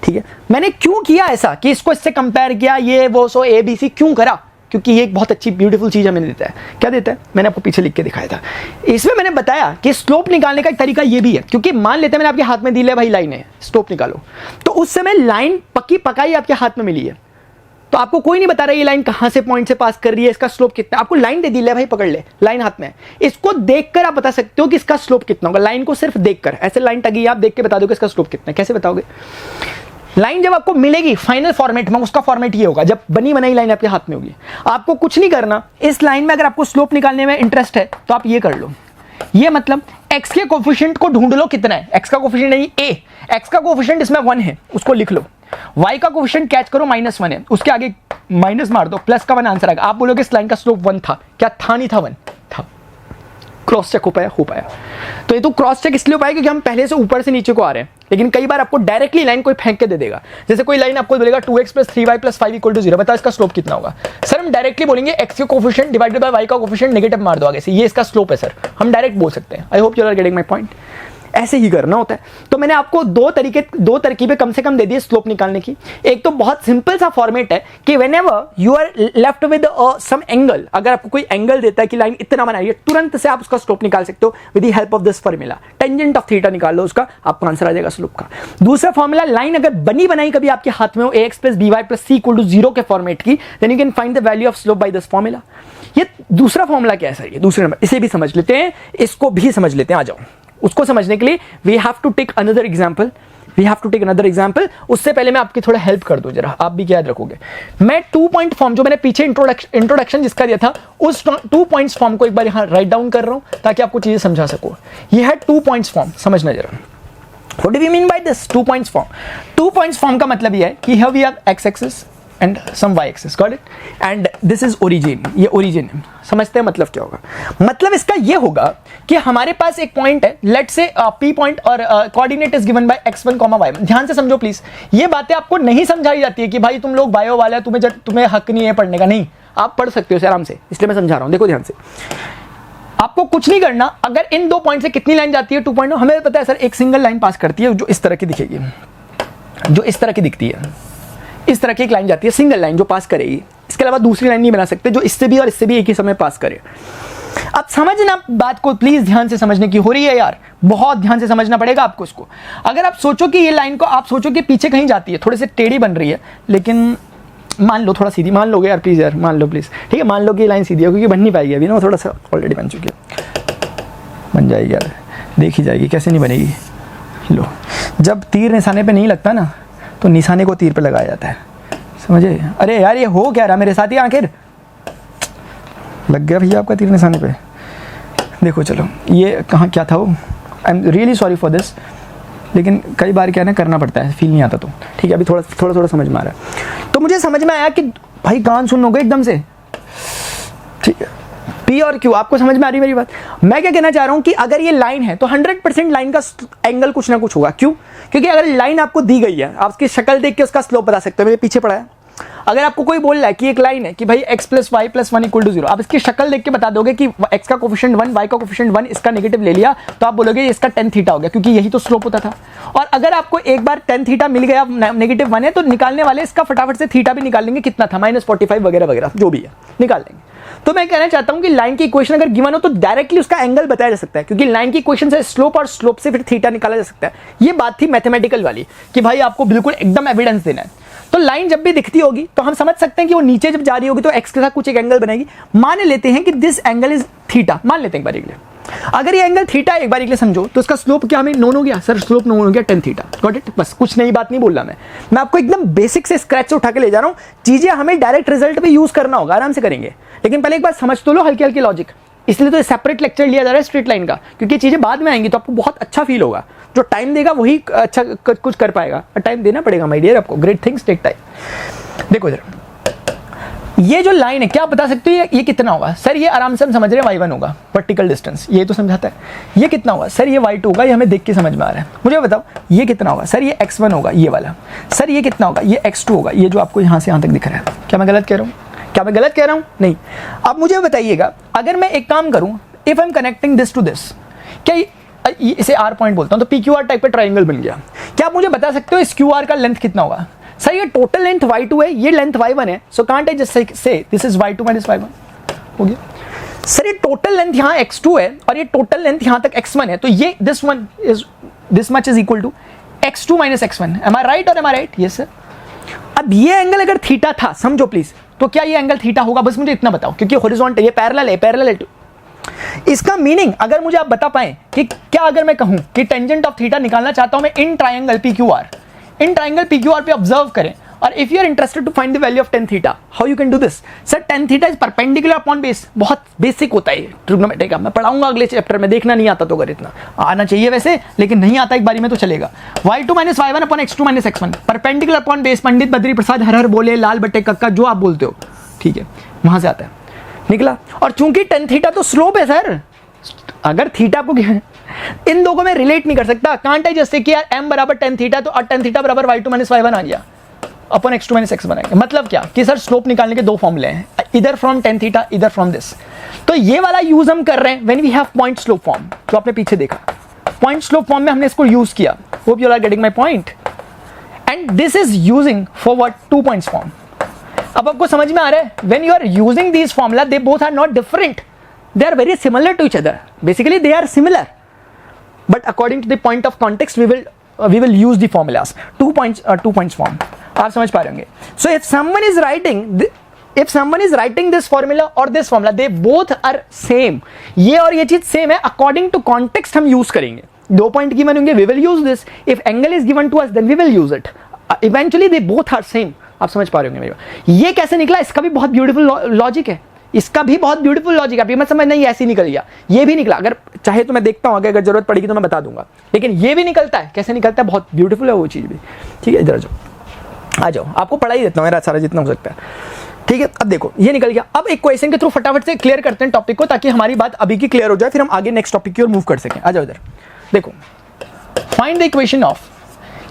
ठीक है। मैंने क्यों किया ऐसा कि इसको इससे कंपेयर किया, ये वो सो ABC क्यों करा, क्योंकि ये एक बहुत अच्छी ब्यूटीफुल चीज हमें देता है। क्या देता है, मैंने आपको पीछे लिख के दिखाया था। इसमें मैंने बताया कि स्लोप निकालने का एक तरीका ये भी है, क्योंकि मान लेते हैं मैंने आपके हाथ में दी है भाई लाइन है, स्लोप निकालो, तो उस समय लाइन पक्की पकाई आपके हाथ में मिली है, तो आपको कोई नहीं बता रहा ये लाइन कहां से पॉइंट से पास कर रही है, इसका स्लोप कितना है। आपको लाइन दे दी ले भाई, पकड़ ले, लाइन हाथ में है, इसको देखकर आप बता सकते हो कि इसका स्लोप कितना होगा। लाइन को सिर्फ देखकर, ऐसे लाइन टगी आप देख के बता दो कि इसका स्लोप कितना है। कैसे बताओगे? लाइन जब आपको मिलेगी फाइनल फॉर्मेट में, उसका फॉर्मेट ये होगा, जब बनी बनाई लाइन आपके हाथ में होगी, आपको कुछ नहीं करना। इस लाइन में अगर आपको स्लोप निकालने में इंटरेस्ट है तो आप ये कर लो, ये मतलब x के कोफिशिएंट को ढूंढ लो कितना है। x का कोफिशिएंट है a, x का कोफिशिएंट इसमें 1 है, उसको लिख लो। y का कोफिशिएंट कैच करो -1 है, उसके आगे माइनस मार दो, प्लस का 1 आंसर आएगा। आप बोलोगे इस लाइन का स्लोप 1 था, क्या था? नहीं था, 1 था। क्रॉस चेक हो पाया। तो ये तो क्रॉस चेक इसलिए हो पाया क्योंकि हम पहले से ऊपर से नीचे को आ रहे हैं, लेकिन कई बार आपको डायरेक्टली लाइन कोई फेंक के दे देगा। जैसे कोई लाइन आपको बोलेगा 2x plus 3y plus 5 equal to 0, बताओ इसका स्लोप कितना होगा? सर हम डायरेक्टली बोलेंगे x के कोफिशिएंट डिवाइडेड बाय y का कोफिशिएंट, नेगेटिव मार दो आगे से, ये इसका स्लोप है सर, हम डायरेक्ट बोल सकते हैं। I hope you are getting my point. ऐसे ही करना होता है। तो मैंने आपको दो तरकीबें कम से कम दे दी स्लोप निकालने की। एक तो बहुत सिंपल सा फॉर्मेट है कि whenever you are left with some angle, अगर आपको कोई एंगल देता है कि लाइन इतना बना रही है, तुरंत से आप उसका स्लोप निकाल सकते हो with the help of this formula. Tangent of theta निकाल लो उसका, आपका आंसर आ जाएगा स्लोप का। दूसरा फॉर्मूला, लाइन अगर बनी बनाई कभी आपके हाथ में हो ax plus by plus c equal to 0 के फॉर्मेट की, then you can find the value of slope by this formula. ये दूसरा फॉर्मूला क्या है सर? ये दूसरे नंबर, इसे भी समझ लेते हैं, इसको भी समझ लेते हैं। आ जाओ, उसको समझने के लिए we have to take another example. उससे पहले मैं आपकी थोड़ा हेल्प कर दूं जरा, आप भी क्या याद रखोगे। मैं 2 पॉइंट फॉर्म जो मैंने पीछे इंट्रोडक्शन जिसका दिया था, उस 2 पॉइंट्स फॉर्म को एक बार यहां राइट डाउन कर रहा हूं ताकि आपको चीजें समझा सको। ये है 2 पॉइंट्स फॉर्म, समझना जरा। What do we mean by this 2 points form? 2 points form का मतलब ये है कि here we have x axis and some y axis, got it? And this is origin, ये origin है। समझते हैं मतलब क्या होगा? मतलब इसका ये होगा कि हमारे पास एक पॉइंट है, लेट से p पॉइंट, और coordinate is given bye x1, y1। ध्यान से समझो प्लीज, ये बातें आपको नहीं समझाई जाती है कि भाई तुम लोग बायो वाले, तुम्हें हक नहीं है पढ़ने का। नहीं, आप पढ़ सकते हो आराम से, इसलिए मैं समझा रहा हूं। देखो ध्यान से, आपको कुछ नहीं करना। अगर इन 2 पॉइंट से कितनी लाइन जाती है 2 पॉइंट, हमें पता है सर एक सिंगल लाइन पास करती है जो इस तरह की दिखेगी, जो इस तरह की दिखती है, इस तरह की एक लाइन जाती है, सिंगल लाइन जो पास करेगी। इसके अलावा दूसरी लाइन नहीं बना सकते जो इससे भी और इससे भी एक ही समय पास करे। अब समझना बात को, प्लीज ध्यान से समझने की हो रही है यार, बहुत ध्यान से समझना पड़ेगा आपको इसको। अगर आप सोचो कि ये लाइन को, आप सोचो कि पीछे कहीं जाती है, थोड़ी सी टेढ़ी बन रही है, लेकिन मान लो थोड़ा सीधी, मान लोगे यार प्लीज यार, मान लो प्लीज, ठीक है, मान लो कि ये लाइन सीधी है, क्योंकि बन नहीं पाएगी अभी ना, थोड़ा सा ऑलरेडी बन चुकी है, बन जाएगी यार, देखी जाएगी कैसे नहीं बनेगी। लो, जब तीर निशाने पे नहीं लगता ना, तो निशाने को तीर पे लगाया जाता है, समझे? अरे यार ये हो क्या रहा मेरे साथ ही, आखिर लग गया भैया आपका तीर निशाने पे। देखो चलो, ये कहाँ क्या था वो, I am really sorry for this, लेकिन कई बार क्या ना करना पड़ता है, फील नहीं आता तो ठीक है। अभी थोड़ा समझ में आ रहा है। तो मुझे समझ में आया कि भाई कान सुनोगे एकदम से, ठीक है। P और Q आपको समझ में आ रही मेरी बात? मैं क्या कहना चाह रहा हूं कि अगर ये लाइन है तो 100% लाइन का एंगल कुछ ना कुछ होगा। क्यों? क्योंकि अगर लाइन आपको दी गई है, आप उसकी शक्ल देख के उसका स्लोप बता सकते हो। मेरे पीछे पड़ा है, अगर आपको कोई बोल रहा है कि एक लाइन है कि भाई x plus y plus 1 equal to 0, आप इसकी शक्ल देख के बता दोगे कि x का कोफिशिएंट 1, y का कोफिशिएंट 1, इसका नेगेटिव ले लिया तो आप बोलोगे इसका tan थीटा हो गया, क्योंकि यही तो स्लोप होता था। और अगर आपको एक बार tan थीटा मिल गया, नेगेटिव 1 है, तो निकालने वाले इसका फटाफट से थीटा भी निकाल लेंगे, कितना था -45 वगैरह वगैरह जो भी है निकाल लेंगे। तो मैं कहना चाहता हूं कि लाइन की इक्वेशन अगर गिवन हो तो डायरेक्टली उसका एंगल बताया जा सकता है, क्योंकि लाइन की इक्वेशन से स्लोप और स्लोप से फिर थीटा निकाला जा सकता है। ये बात थी मैथमेटिकल वाली कि भाई आपको बिल्कुल एकदम एविडेंस देना है। तो लाइन जब भी दिखती होगी तो हम समझ सकते हैं कि वो नीचे जब जा रही होगी तो एक्स के साथ कुछ एक एंगल बनेगी। मान लेते हैं कि दिस एंगल इज थीटा, मान लेते हैं एक बार के लिए। अगर ये एंगल थीटा एक बार के लिए समझो तो इसका स्लोप क्या हमें नोन हो गया सर, स्लोप नोन हो गया tan थीटा। Got it? बस कुछ नई बात नहीं बोल रहा मैं आपको एकदम बेसिक से स्क्रैच से उठा के ले जा रहा हूं। चीजें हमें डायरेक्ट रिजल्ट पे यूज करना होगा, आराम से करेंगे, लेकिन पहले एक बार समझ तो लो हल्की हल्की लॉजिक। इसलिए तो सेपरेट लेक्चर लिया जा रहा है स्ट्रेट लाइन का, क्योंकि चीज़ें बाद में आएंगी तो आपको बहुत अच्छा फील होगा। जो टाइम देगा वही अच्छा कुछ कर पाएगा, और टाइम देना पड़ेगा माय डियर आपको। Great things take time. देखो इधर ये जो लाइन है, क्या आप बता सकते हो ये कितना होगा? सर ये आराम से हम समझ रहे हैं y1 होगा, वर्टिकल डिस्टेंस, ये तो समझाता है। ये कितना होगा? सर ये y2 होगा, ये हमें देख के समझ में आ रहा है। मुझे बताओ ये कितना होगा? सर ये x1 होगा, ये वाला। सर ये कितना होगा? ये x2 होगा, ये जो आपको यहाँ से यहाँ तक दिख रहा है। क्या मैं गलत कह रहा हूँ? क्या मैं गलत कह रहा हूँ? नहीं। अब मुझे बताइएगा, अगर मैं एक काम करूँ, if I am connecting this to this, क्या इसे आर पॉइंट बोलता हूँ, तो PQR टाइप का ट्राइंगल बन गया। क्या आप मुझे बता सकते हो इस QR का लेंथ कितना होगा? सर ये टोटल लेंथ y2 है, ये लेंथ y1 है, सो can't I just say this is y2 minus y1 हो गया। सर ये टोटल लेंथ यहाँ x2 है और ये टोटल लेंथ यहाँ तक x1 है, तो ये this much is equal to x2 minus x1। Am I right और am I right? Yes sir. अब ये एंगल अगर थीटा था, समझो प्लीज, तो क्या ये एंगल थीटा होगा? बस मुझे इतना बताओ, क्योंकि हॉरिजॉन्टल ये पैरेलल है टू। इसका मीनिंग अगर मुझे आप बता पाए कि क्या अगर मैं कहूं कि टेंजेंट ऑफ थीटा निकालना चाहता हूं मैं इन ट्राइंगल PQR पे ऑब्जर्व करें, और if you are interested to find the value of tan theta, how you can do this? Sir tan theta is perpendicular upon base. बहुत बेसिक होता है ट्रिग्नोमेट्री का, मैं पढ़ाऊंगा अगले चैप्टर में, देखना नहीं आता तो अगर इतना आना चाहिए वैसे, लेकिन नहीं आता एक बारी में तो चलेगा। y2 minus y1 upon x2 minus x1 perpendicular upon base. Pandit Badri Prasad हर हर बोले, लाल बट्टे कक्का, जो आप बोलते हो, ठीक है, वहां से आता है, निकला। और चूंकि tan थीटा तो स्लोप है सर, अगर थीटा को इन दो को मैं रिलेट नहीं कर सकता, कांट आई जैसे कि यार m बराबर tan थीटा, तो tan थीटा बराबर y2 माइनस y1 आ गया अपॉन x2 माइनस x1 आएगा। मतलब क्या कि सर स्लोप निकालने के दो फॉर्मूले हैं, इधर फ्रॉम tan थीटा, इधर फ्रॉम दिस। तो ये वाला यूज हम कर रहे हैं when we have point slope form, तो आपने पीछे देखा पॉइंट स्लोप फॉर्म में हमने इसको यूज किया। Hope you are getting my point. And this is using for what? 2 points form. अब आपको समझ में आ रहा है, when you are using this formula, they both are not different, they are very similar to each other. Basically they are similar, but according to the point of context we will use the formulas. 2 points form. आप समझ पा रहे होंगे। So if someone is writing this formula or this formula, they both are same. ये और ये चीज same है, according to context हम यूज करेंगे। 2 पॉइंट गिवन होंगे, we will use this. If angle is given to us, then we will use it. Eventually they both are same. आप समझ पा रहे होंगे मेरे। ये कैसे निकला? इसका भी बहुत ब्यूटीफुल लॉजिक है, इसका भी बहुत ब्यूटीफुल लॉजिक है। मत समझ नहीं ऐसे निकल गया, ये भी निकला। अगर चाहे तो मैं देखता हूं, अगर जरूरत पड़ेगी तो मैं बता दूंगा, लेकिन ये भी निकलता है। कैसे निकलता है? बहुत ब्यूटीफुल है वो चीज भी। ठीक है, इधर आ जाओ, आपको पढ़ा ही देता हूं मेरा सारा जितना हो सकता है। ठीक है, अब देखो ये निकल गया। अब एक क्वेश्चन के थ्रू फटाफट से क्लियर करते हैं टॉपिक को, ताकि हमारी बात अभी की क्लियर हो जाए, फिर हम आगे नेक्स्ट टॉपिक की ओर मूव कर सकें। आ जाओ इधर, देखो फाइंड द इक्वेशन ऑफ।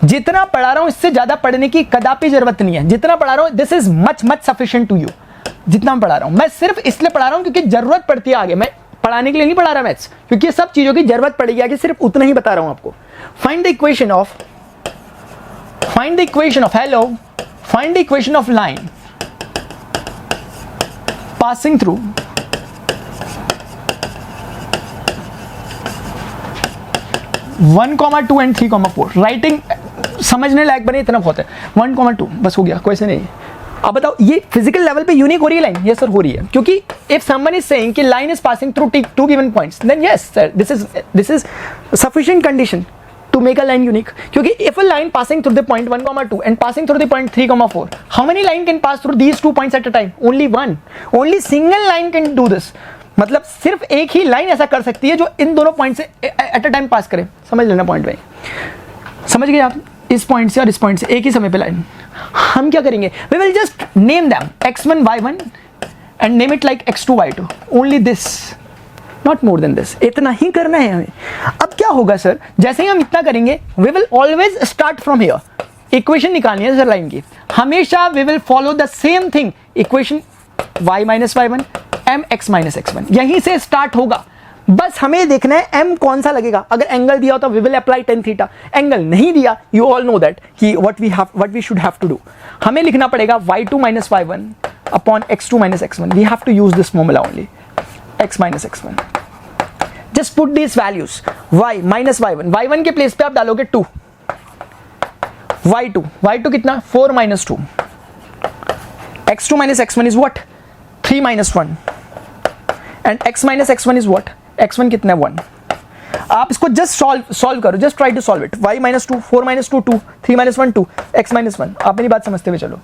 जितना पढ़ा रहा हूं इससे ज्यादा पढ़ने की कदापि जरूरत नहीं है। जितना पढ़ा रहा हूं this is much sufficient to you. जितना पढ़ा रहा हूं मैं सिर्फ इसलिए पढ़ा रहा हूं क्योंकि जरूरत पड़ती है आगे। मैं पढ़ाने के लिए नहीं पढ़ा रहा मैथ्स, क्योंकि सब चीजों की जरूरत पड़ेगी आगे, सिर्फ उतना ही बता रहा हूं आपको। Find the equation of line passing through one comma 2 and 3,4। Writing समझने लायक बने इतना बहुत है। 1,2 बस हो गया, कोई से नहीं। अब बताओ ये फिजिकल लेवल पे यूनिक हो रही है लाइन? यस सर हो रही है, क्योंकि इफ समवन इज सेइंग कि line is passing through 2 given points, then yes sir this is sufficient condition to make a line unique. क्योंकि if a line passing through the point 1,2 and passing through the point 3,4, how many line can pass through these 2 points at a time? Only one. Only single line can do this. मतलब सिर्फ एक ही line ऐसा कर सकती है जो इन दोनों point से एट अ टाइम पास करे। समझ लेना पॉइंट भाई, समझ गए आप? इस पॉइंट से और इस पॉइंट से एक ही समय पे लाइन। हम क्या करेंगे? We will just name them x1 y1 and name it like x2 y2, only this, not more than this. इतना ही करना है हमें। अब क्या होगा सर, जैसे ही हम इतना करेंगे, we will always start from here. Equation निकालनी है सर लाइन की, हमेशा we will follow the same thing. Equation y minus y1 mx minus x1, यहीं से स्टार्ट होगा। बस हमें देखना है m कौन सा लगेगा। अगर एंगल दिया हो तो we will apply tan theta, angle नहीं दिया, यू ऑल नो दैट कि what we should have to do. हमें लिखना पड़ेगा y2 minus y1 upon x2 minus x1। We have to use this formula only, x minus x1। Just put this values, y minus y1, y1 के place पे आप डालोगे 2, y2 कितना? 4 minus 2, x2 minus x1 is what? 3 minus 1, and x minus x1 is what? x1 कितना है? 1। आप इसको just solve करो, just try to solve it. y minus 2, 4 minus 2 2, 3 minus 1 2, x minus 1। आप मेरी बात समझते हुए चलो।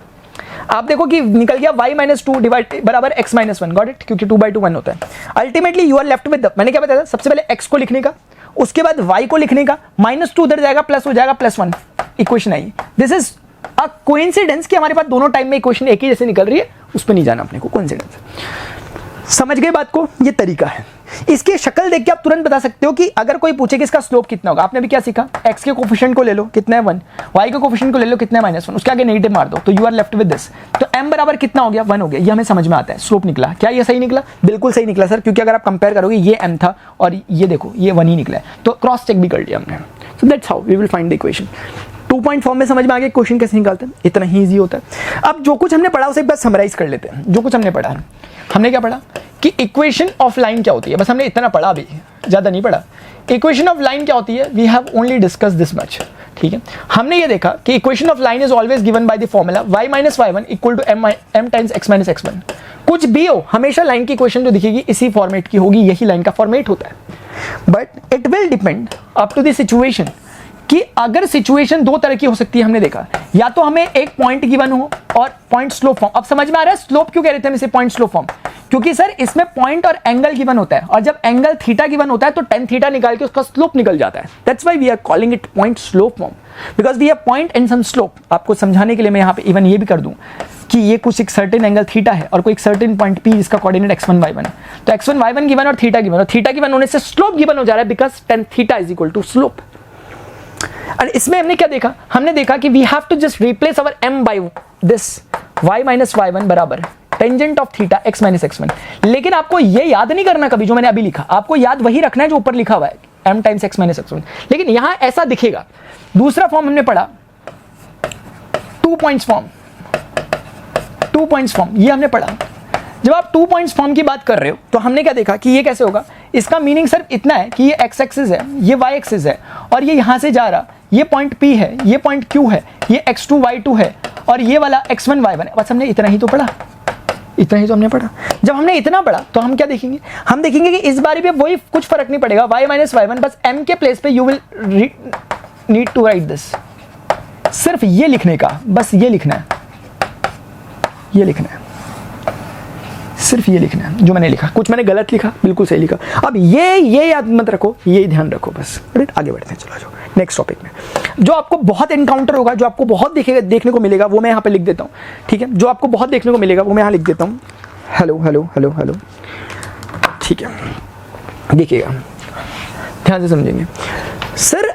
आप देखो कि निकल गया y माइनस टू डिवाइड बराबर x minus one, got it, क्योंकि 2/2 1 होता है। Ultimately you are left with, मैंने क्या बताया था, सबसे पहले x को लिखने का, उसके बाद y को लिखने का, -2 उधर जाएगा, प्लस हो जाएगा +1, equation I. This is a coincidence कि हमारे पास दोनों टाइम में इक्वेशन एक ही जैसे निकल रही है, उस पर नहीं जाना अपने को, कोइंसिडेंस। समझ गए बात को, ये तरीका है। इसकी शक्ल देख के आप तुरंत बता सकते हो कि अगर कोई पूछे कि इसका स्लोप कितना होगा, आपने भी क्या सीखा, x के कोफिशिएंट को ले लो, कितना है 1, y के कोफिशिएंट को ले लो, कितना है -1, उसके आगे नेगेटिव मार दो, तो you are left with this. तो m बराबर कितना हो गया, 1 हो गया, ये हमें समझ में आता है, स्लोप निकला। क्या ये सही निकला? बिल्कुल सही निकला सर, क्योंकि अगर आप कंपेयर करोगे, ये m था और ये देखो ये 1 ही निकला है, तो क्रॉस चेक भी कर लिया हमने। So that's how we will find the equation. 2 point form में समझ में आ गया क्वेश्चन कैसे निकालते हैं, इतना ही ईजी होता है। अब जो कुछ हमने पढ़ा उसे एक बार समराइज कर लेते हैं। जो कुछ हमने पढ़ा है, हमने क्या पढ़ा कि इक्वेशन ऑफ लाइन क्या होती है, बस हमने इतना पढ़ा, अभी ज़्यादा नहीं पढ़ा। इक्वेशन ऑफ लाइन क्या होती है, we have only discuss this much, ठीक है। हमने ये देखा कि equation of line is always given by the formula y minus y1 equal to m times x minus x1। कुछ भी हो, हमेशा लाइन की इक्वेशन जो दिखेगी इसी फॉर्मेट की होगी, यही लाइन का फॉर्मेट होता है। But it will depend up to the situation, कि अगर सिचुएशन दो तरह की हो सकती है, हमने देखा, या तो हमें एक पॉइंट गिवन हो और पॉइंट स्लोप फॉर्म। अब समझ में आ रहा है स्लोप क्यों कह रहे थे हम इसे पॉइंट स्लोप फॉर्म, क्योंकि सर इसमें पॉइंट और एंगल गिवन होता है, और जब एंगल थीटा गिवन होता है तो tan थीटा निकाल के उसका स्लोप निकल जाता है। That's why we are calling it point slope form, because we have point and some slope. आपको समझाने के लिए मैं यहाँ पे इवन ये भी कर दूं कि ये कुछ एक सर्टेन एंगल थीटा है और कोई एक सर्टेन पॉइंट P जिसका कोऑर्डिनेट x1 y1, तो x1 y1 गिवन और थीटा गिवन, और थीटा गिवन होने से स्लोप गिवन हो जा रहा है, because tan theta is equal to slope. और इसमें हमने क्या देखा, हमने देखा कि we have to just replace our m by this y minus y1 बराबर tangent of theta x minus x1। लेकिन आपको ये याद नहीं करना कभी जो मैंने अभी लिखा, आपको याद वही रखना है जो ऊपर लिखा हुआ है, m times x minus x1, लेकिन यहां ऐसा दिखेगा। दूसरा फॉर्म हमने पढ़ा 2 पॉइंट्स फॉर्म, 2 पॉइंट्स फॉर्म ये हमने पढ़ा। जब आप 2 पॉइंट्स फॉर्म की बात कर रहे हो तो हमने क्या देखा कि ये कैसे होगा, इसका मीनिंग सिर्फ इतना है कि ये x एक्सिस है, ये y एक्सिस है, और ये यहां से जा रहा, ये पॉइंट P है, ये पॉइंट Q है, ये x2 y2 है, और ये वाला x1 y1 है। बस हमने इतना ही तो पढ़ा, इतना ही तो हमने पढ़ा। जब हमने इतना पढ़ा तो हम क्या देखेंगे, हम देखेंगे कि इस बारी पे वही कुछ फर्क नहीं पड़ेगा, y माइनस y1, बस m के प्लेस पे you will need to write this, सिर्फ ये लिखने का, बस ये लिखना है, ये लिखना है, सिर्फ ये लिखना है जो मैंने लिखा। कुछ मैंने गलत लिखा, बिल्कुल सही लिखा। अब ये याद मत रखो, ये ध्यान रखो बस। आगे बढ़ते हैं, चलो जाओ नेक्स्ट टॉपिक में। जो आपको बहुत एनकाउंटर होगा, जो आपको बहुत देखने को मिलेगा, वो मैं यहाँ पे लिख देता हूँ, ठीक है। जो आपको बहुत देखने को मिलेगा वो मैं यहाँ लिख देता हूँ, हेलो हेलो हेलो हेलो, ठीक है। देखिएगा, ध्यान से समझेंगे। सर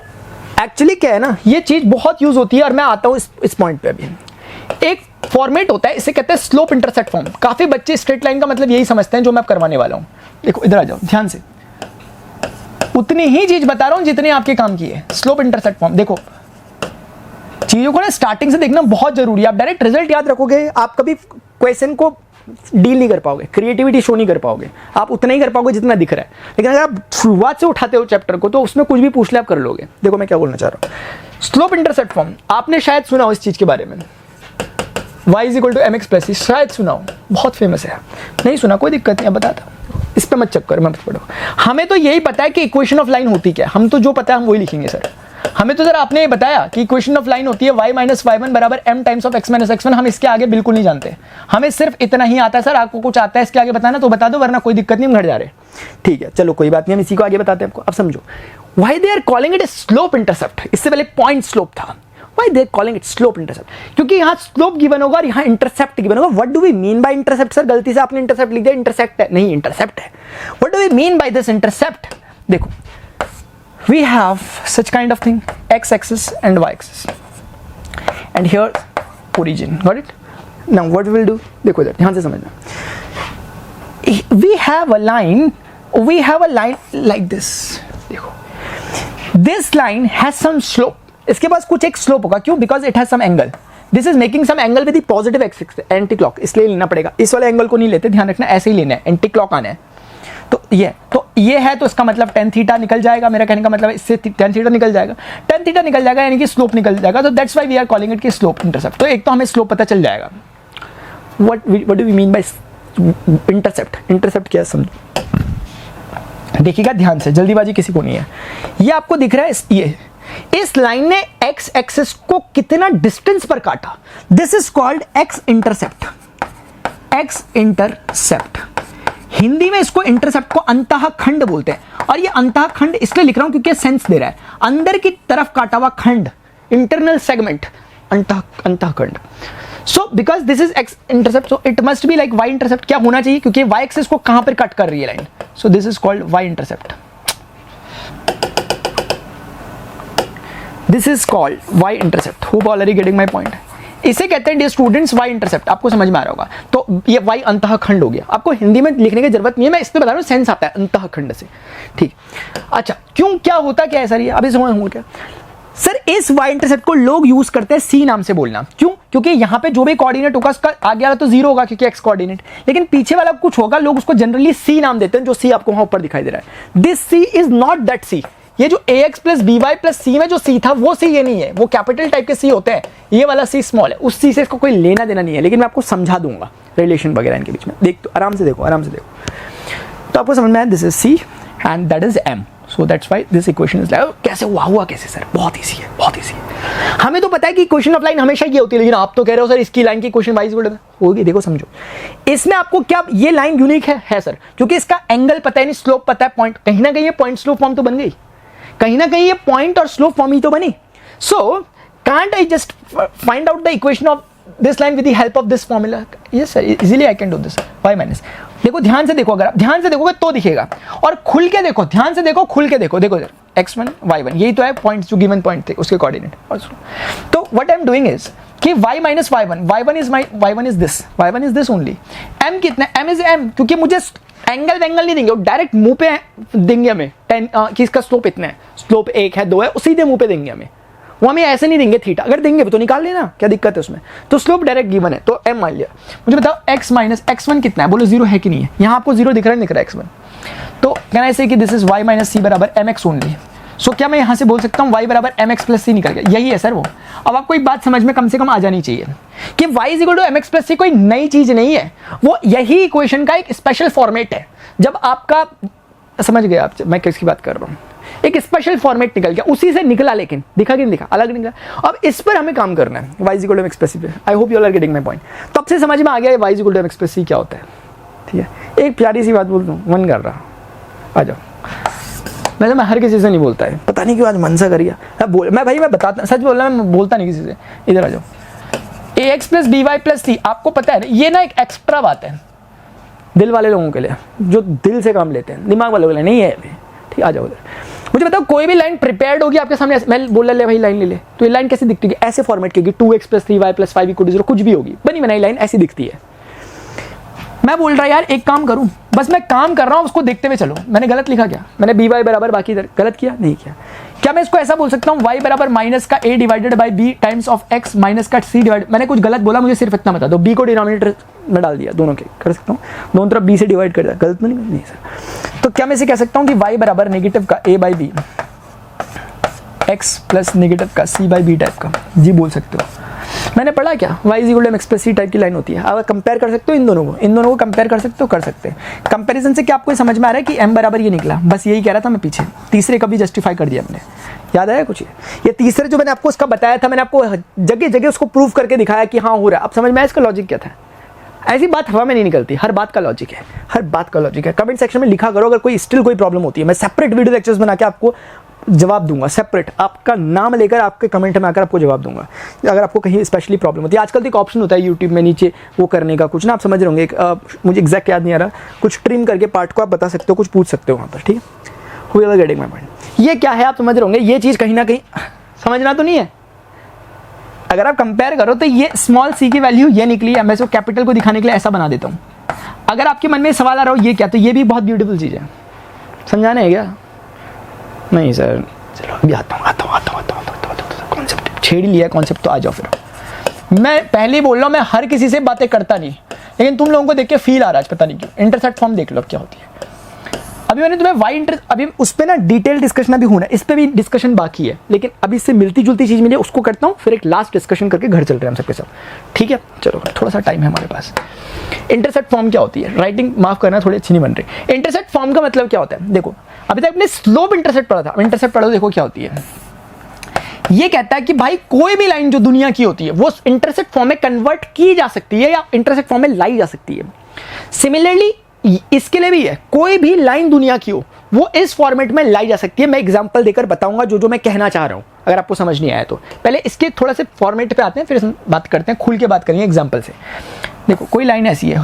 एक्चुअली क्या है ना, ये चीज़ बहुत यूज होती है, और मैं आता हूँ इस पॉइंट पे अभी। एक फॉर्मेट होता है, इसे कहते हैं स्लोप इंटरसेप्ट फॉर्म। काफी बच्चे स्ट्रेट लाइन का मतलब यही समझते हैं जो मैं करवाने वाला हूं। देखो इधर आ जाओ ध्यान से, उतनी ही चीज बता रहा हूं जितनी आपके काम की है। स्लोप इंटरसेप्ट फॉर्म, देखो चीजों को ना स्टार्टिंग से देखना बहुत जरूरी है। आप डायरेक्ट रिजल्ट याद रखोगे, आप कभी क्वेश्चन को डील नहीं कर पाओगे, क्रिएटिविटी शो नहीं कर पाओगे, आप उतना ही कर पाओगे जितना दिख रहा है। लेकिन अगर आप शुरुआत से उठाते हो चैप्टर को तो उसमें कुछ भी पूछ ले आप कर लोगे। देखो मैं क्या बोलना चाह रहा हूँ, स्लोप इंटरसेप्ट फॉर्म आपने शायद सुना हो इस चीज के बारे में, y is equal to m x plus, शायद सुना हो, बहुत फेमस है। नहीं सुना कोई दिक्कत नहीं, बताता इस पे मत चक्कर मत पड़ो। हमें तो यही पता है कि इक्वेशन ऑफ लाइन होती क्या है, हम तो जो पता है हम वही लिखेंगे सर। हमें तो जरा आपने ये बताया कि इक्वेशन ऑफ लाइन होती है y माइनस y1 बराबर m times of x minus x1, हम इसके आगे बिल्कुल नहीं जानते, हमें सिर्फ इतना ही आता है। सर आपको कुछ आता है इसके आगे बताना तो बता दो, वरना कोई दिक्कत नहीं, हम घर जा रहे। ठीक है चलो कोई बात नहीं, हम इसी को आगे बताते हैं आपको। अब समझो why they are calling it slope intercept, इससे पहले पॉइंट स्लोप था। Why they are calling it slope intercept? क्योंकि यहाँ स्लोप गिवन होगा और यहाँ इंटरसेप्ट गिवन होगा। What do we mean by intercept? Sir गलती से आपने इंटरसेप्ट लिख दिया, इंटरसेक्ट है नहीं, इंटरसेप्ट है। What do we mean by this intercept? देखो, we have such kind of thing, x axis and y axis, and here origin. Got it? Now what we will do? देखो इधर ध्यान से समझना। We have a line like this. देखो, this line has some slope. इसके पास कुछ एक slope होगा, क्यों? Because it has some angle, this is making some angle with the positive axis, anti clock, इसलिए लेना पड़ेगा। इस वाले एंगल को नहीं लेते, ध्यान रखना, ऐसे ही लेना है, एंटी क्लॉक आना है। तो ये है, तो इसका मतलब tan थीटा निकल जाएगा। मेरा कहने का मतलब इससे tan थीटा निकल जाएगा, tan थीटा निकल जाएगा, यानी कि स्लोप निकल जाएगा। तो that's why we are calling it की स्लोप इंटरसेप्ट। तो एक तो हमें स्लोप पता चल जाएगा। What do we mean by intercept? Intercept क्या है समझो, देखिएगा ध्यान से, जल्दीबाजी किसी को नहीं है। ये आपको दिख रहा है, इस लाइन ने एक्स एक्सिस को कितना डिस्टेंस पर काटा, this is called x intercept. X intercept, Hindi में इसको इंटरसेप्ट को अंतः खंड बोलते हैं। और ये अंतः खंड इसलिए लिख रहा हूं क्योंकि सेंस दे रहा है, अंदर की तरफ काटा हुआ खंड, इंटरनल सेगमेंट, अंतः खंड। So because this is x intercept, so it must be like why intercept. क्या होना चाहिए, क्योंकि वाई एक्सिस को कहां पर कट कर रही है line, so this is called y intercept. This is called y intercept. Hope all are you getting my point. इसे कहते हैं डियर स्टूडेंट्स वाई इंटरसेप्ट। आपको समझ में आ रहा होगा। तो ये वाई अंतः खंड हो गया, आपको हिंदी में लिखने की जरूरत नहीं है, मैं इसलिए बता रहा हूं, सेंस आता है अंतः खंड से। ठीक, अच्छा क्यों, क्या होता क्या है सर ये, अभी समझ क्या सर। इस वाई इंटरसेप्ट को लोग यूज करते हैं सी नाम से बोलना। क्यों, क्योंकि यहां पे जो भी कोऑर्डिनेट होगा उसका आगे वाला तो जीरो होगा क्योंकि एक्स कोऑर्डिनेट, लेकिन पीछे वाला कुछ होगा, लोग उसको जनरली सी नाम देते हैं, जो सी आपको वहां ऊपर दिखाई दे रहा है। This c is not that c. ये जो ax plus b y plus c में जो सी था वो सी ये नहीं है, वो कैपिटल टाइप के सी होते हैं, ये वाला सी स्मॉल है, उस सी से इसको कोई लेना देना नहीं है। लेकिन मैं आपको समझा दूंगा रिलेशन वगैरह इनके बीच में। देख तो आराम से देखो, आराम से देखो तो आपको समझ में आया। This is c and that is m, so that's why this equation is like. कैसे हुआ कैसे सर, बहुत ईजी है, बहुत ईजी है। हमें तो पता है कि इक्वेशन ऑफ लाइन हमेशा ये होती है, लेकिन आप तो कह रहे हो सर इसकी लाइन की इक्वेशन वाई इक्वल टू होगी। देखो समझो, इसमें आपको क्या, ये लाइन यूनिक है सर, क्योंकि इसका एंगल पता है नहीं, स्लोप पता है, पॉइंट कहीं ना कहीं ये पॉइंट स्लोप फॉर्म तो बन गई, कहीं ना कहीं ये पॉइंट और स्लोप फॉर्म ही तो बनी। So can't I just find out the equation of this line with the help of this formula. Yes sir, easily I can do this. Y minus, देखो ध्यान से देखो, अगर आप ध्यान से देखोगे तो दिखेगा, और खुल के देखो, ध्यान से देखो, खुल के देखो, देखो सर x1 y1 यही तो है पॉइंट्स जो गिवन पॉइंट थे उसके कोऑर्डिनेट। तो what I am doing is कि y minus y1 is this only. m कितना, m इज m, क्योंकि मुझे एंगल वेंगल नहीं देंगे, वो डायरेक्ट मुंह पे देंगे हमें 10 कि इसका स्लोप इतना है, स्लोप 1 है 2 है, सीधे मुंह पे देंगे हमें, वो हमें ऐसे नहीं देंगे थीटा। अगर देंगे तो निकाल लेना, क्या दिक्कत है उसमें। तो स्लोप डायरेक्ट गिवन है, तो m मान लिया। मुझे बताओ x माइनस x1 कितना है, बोलो 0 है कि नहीं है। यहाँ आपको 0 दिख रहा है, x1। तो कहना ऐसे कि दिस इज y माइनस सी बराबर mx ओनली। सो क्या मैं यहाँ से बोल सकता हूँ y बराबर mx प्लस सी निकल गया, यही है सर वो। अब आपको एक बात समझ में कम से कम आ जानी चाहिए कि y is equal to mx plus c कोई नई चीज नहीं है, वो यही इक्वेशन का एक स्पेशल फॉर्मेट है। जब आपका, समझ गए आप मैं किसकी बात कर रहा हूँ, एक स्पेशल फॉर्मेट निकल गया, उसी से निकला, लेकिन दिखा कि नहीं दिखा, अलग निकला। अब इस पर हमें काम करना है, y is equal to mx plus c पे। I hope you are getting my point. तो अब से समझ में आ गया y is equal to mx plus c क्या होता है। ठीक है, एक प्यारी सी बात बोल दूँ, मन कर रहा, आ जाओ। मैं हर किसी से नहीं बोलता है, पता नहीं क्यों आज मन सा कर गया। मैं बताता, सच बोल रहा मैं बोलता नहीं किसी से। इधर आ जाओ, ax plus b y plus c, आपको पता है ये ना एक एक्स्ट्रा बात है दिल वाले लोगों के लिए, जो दिल से काम लेते हैं, दिमाग वालों के लिए नहीं है अभी। ठीक, आ जाओ उधर। मुझे बताओ कोई भी लाइन प्रिपेयर्ड होगी आपके सामने, मैं बोल ले भाई लाइन ले ले, तो ये लाइन कैसी दिखती है, ऐसे फॉर्मेट की होगी, 2x plus 3y plus 5 equal to 0, कुछ भी होगी, बनी बनाई लाइन ऐसी दिखती है। मैं बोल रहा यार एक काम करूं, बस मैं काम कर रहा हूं, उसको देखते हुए चलो। मैंने गलत लिखा क्या, मैंने बी वाई बराबर बाकी इधर गलत किया, नहीं किया। क्या मैं इसको ऐसा बोल सकता हूं y बराबर माइनस का a divided by b times of x minus का c डिवाइड, मैंने कुछ गलत बोला, मुझे सिर्फ इतना बता दो, b को डिनोमिनेटर में डाल दिया, दोनों के कर सकता हूँ, दोनों तरफ b से डिवाइड कर दिया, गलत तो नहीं सर। तो क्या मैं इसे कह सकता हूँ कि y बराबर नेगेटिव का a by b, x plus negative का c बाई बी टाइप का, जी बोल सकते हो। मैंने पढ़ा क्या, y is equal to mx plus c type की लाइन होती है। अब कंपेयर कर सकते हो इन दोनों को कंपेयर कर सकते हो, कर सकते हैं। कंपैरिजन से क्या आपको समझ में आ रहा है कि m बराबर ये निकला, बस यही कह रहा था मैं पीछे। तीसरे का भी जस्टिफाई कर दिया हमने, याद आया कुछ। ये तीसरे जो मैंने आपको उसका बताया था, मैंने आपको जगह जगह उसको प्रूव करके दिखाया कि हाँ हो रहा है। अब समझ में आया इसका लॉजिक क्या था। ऐसी बात हवा में नहीं निकलती, हर बात का लॉजिक है, हर बात का लॉजिक है। कमेंट सेक्शन में लिखा करो अगर कोई स्टिल कोई प्रॉब्लम होती है, मैं सेपरेट वीडियो लेक्चर्स बना के आपको जवाब दूंगा, सेपरेट आपका नाम लेकर आपके कमेंट में आकर आपको जवाब दूंगा अगर आपको कहीं स्पेशली प्रॉब्लम होती है। आजकल तो एक ऑप्शन होता है यूट्यूब में नीचे वो करने का, कुछ ना आप समझ रहे होंगे, मुझे एग्जैक्ट याद नहीं आ रहा, कुछ ट्रिम करके पार्ट को आप बता सकते हो, कुछ पूछ सकते हो वहाँ पर। ठीक है, हुई वाला गेटिंग माय पॉइंट। ये क्या है आप समझ रहे होंगे, ये चीज़ कहीं ना कहीं समझना तो नहीं है। अगर आप कंपेयर करो तो ये स्मॉल सी की वैल्यू ये निकली है, मैं इसको कैपिटल को दिखाने के लिए ऐसा बना देता हूँ। अगर आपके मन में सवाल आ रहा हो ये क्या, तो ये भी बहुत ब्यूटीफुल चीज़ है। समझाना है क्या, नहीं सर चलो अभी आता हूँ कॉन्सेप्ट छेड़ लिया कॉन्सेप्ट, तो आ जाओ फिर। मैं पहले ही बोल रहा हूँ, मैं हर किसी से बातें करता नहीं, लेकिन तुम लोगों को देख के फील आ रहा है, पता नहीं क्यों। इंटरसेप्ट फॉर्म देख लो क्या होती है। अभी मैंने तुम्हें वाई इंटर, अभी उस पर ना डिटेल डिस्कशन अभी होना है, इस पर भी डिस्कशन बाकी है, लेकिन अभी इससे मिलती जुलती चीज़ मिली, उसको करता हूँ, फिर एक लास्ट डिस्कशन करके घर चल रहे हैं हम सबके सब। ठीक है, चलो थोड़ा सा टाइम है हमारे पास। इंटरसेप्ट फॉर्म क्या होती है, राइटिंग माफ करना थोड़ी अच्छी नहीं बन रही। इंटरसेप्ट फॉर्म का मतलब क्या होता है, देखो अभी तक आपने स्लोप इंटरसेप्ट पढ़ा था, इंटरसेप्ट पढ़ो, देखो क्या होती है। ये कहता है कि भाई कोई भी लाइन जो दुनिया की होती है वो इंटरसेप्ट फॉर्म में कन्वर्ट की जा सकती है या इंटरसेप्ट फॉर्म में लाई जा सकती है। सिमिलरली इसके लिए भी है, कोई भी लाइन दुनिया की हो वो इस फॉर्मेट में लाई जा सकती है। मैं एग्जांपल देकर बताऊंगा जो मैं कहना चाह रहा हूं, अगर आपको समझ नहीं आया तो। पहले इसके थोड़ा से फॉर्मेट पे आते हैं, फिर बात करते हैं, खुल के बात करेंगे एग्जांपल से। देखो कोई लाइन ऐसी है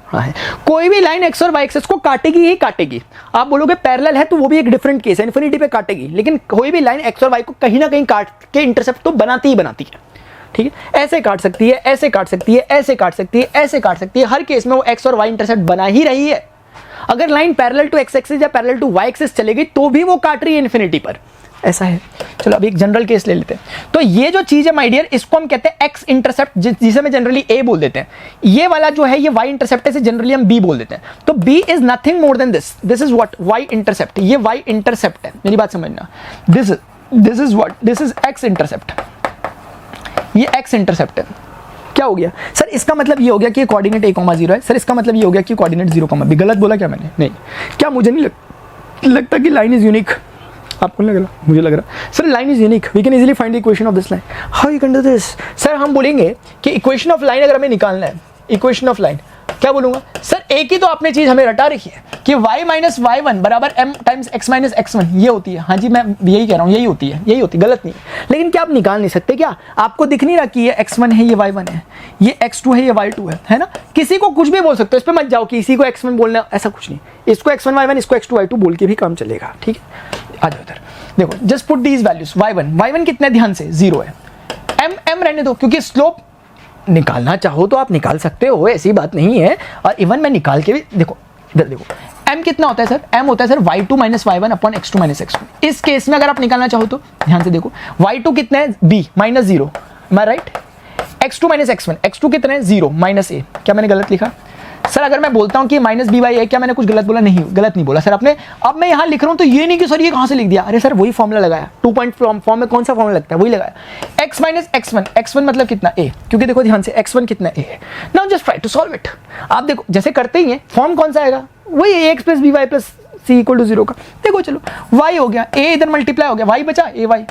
हाँ है, कोई भी लाइन एक्स और वाई एक्सिस को काटेगी ही काटेगी। आप बोलोगे पैरेलल है तो वो भी एक डिफरेंट केस है, इन्फिनिटी पे काटेगी, लेकिन कोई भी लाइन एक्स और वाई को कहीं ना कहीं काट के इंटरसेप्ट तो बनाती ही बनाती है। ठीक है, ऐसे काट सकती है, ऐसे काट सकती है, ऐसे काट सकती है, ऐसे काट सकती है, हर केस में वो एक्स और वाई इंटरसेप्ट बना ही रही है। अगर line parallel to x axis या पैरेलल टू वाई एक्सिस चलेगी तो भी वो काट रही है इन्फिनिटी पर, ऐसा है। चलो अब एक जनरल केस ले लेते हैं। तो ये जो चीज है माय डियर, इसको हम कहते हैं एक्स इंटरसेप्ट, जिसे मैं जनरली ए बोल देते हैं। ये वाला जो है ये वाई इंटरसेप्ट है, इसे जनरली हम बी बोल देते हैं। तो b is nothing more than this, this is what y intercept, ये वाई इंटरसेप्ट है, मेरी बात समझना। This is what, this is x intercept, ये एक्स इंटरसेप्ट है। क्या हो गया सर? इसका मतलब ये हो गया कि कोऑर्डिनेट a,0 है। सर इसका मतलब ये हो गया कि कोऑर्डिनेट 0,b। गलत बोला क्या मैंने? नहीं। क्या मुझे नहीं लगता कि लाइन इज यूनिक? आपको नहीं लग रहा? मुझे लग रहा। Sir line is unique, we can easily find the equation of this line. How you can do this? Sir हम बोलेंगे कि इक्वेशन ऑफ लाइन अगर हमें निकालना है, इक्वेशन ऑफ लाइन क्या बोलूंगा? सर एक ही तो आपने चीज हमें रटा रखी है कि y माइनस y1 बराबर m times x minus x1, ये होती है। हाँ जी मैं यही कह रहा हूँ, यही होती है, यही होती है, गलत नहीं। लेकिन क्या आप निकाल नहीं सकते क्या? आपको दिख नहीं रहा कि ये x1 है, ये y1 है, ये x2 है, ये y2 है ना? किसी को कुछ भी बोल सकते हो, इस पर मत जाओ कि इसी को x1 बोलना, ऐसा कुछ नहीं। इसको x1 y1, इसको x2 y2 बोल के भी काम चलेगा। ठीक है, आ जाओ इधर। देखो just put these values. y1 कितने ध्यान से 0 है, m रहने दो, क्योंकि स्लोप निकालना चाहो तो आप निकाल सकते हो, ऐसी बात नहीं है। और इवन मैं निकाल के भी, देखो इधर देखो, m कितना होता है सर? m होता है sir y2 minus y1 upon x2 minus x1। इस केस में अगर आप निकालना चाहो तो ध्यान से देखो, y2 कितना है? b माइनस 0, मैं right? x2 minus x1, x2 कितना है? 0 माइनस a। क्या मैंने गलत लिखा सर? अगर मैं बोलता हूं कि माइनस बी बाई ए, क्या मैंने कुछ गलत बोला? नहीं, गलत नहीं बोला सर आपने। अब मैं यहां लिख रहा हूं तो ये नहीं कि सर ये कहां से लिख दिया। अरे सर वही फॉर्मूला लगाया, 2 पॉइंट फॉर्म में कौन सा फॉर्मूला लगता है, वही लगाया। x माइनस x1 मतलब कितना? a, क्योंकि देखो ध्यान से x1 कितना a है। Now just try to solve it. आप देखो जैसे करते ही हैं, फॉर्म कौन सा आएगा? वही ax plus b y plus c equal to 0 का। देखो चलो y हो गया, a इधर मल्टीप्लाई हो गया, y बचा a y,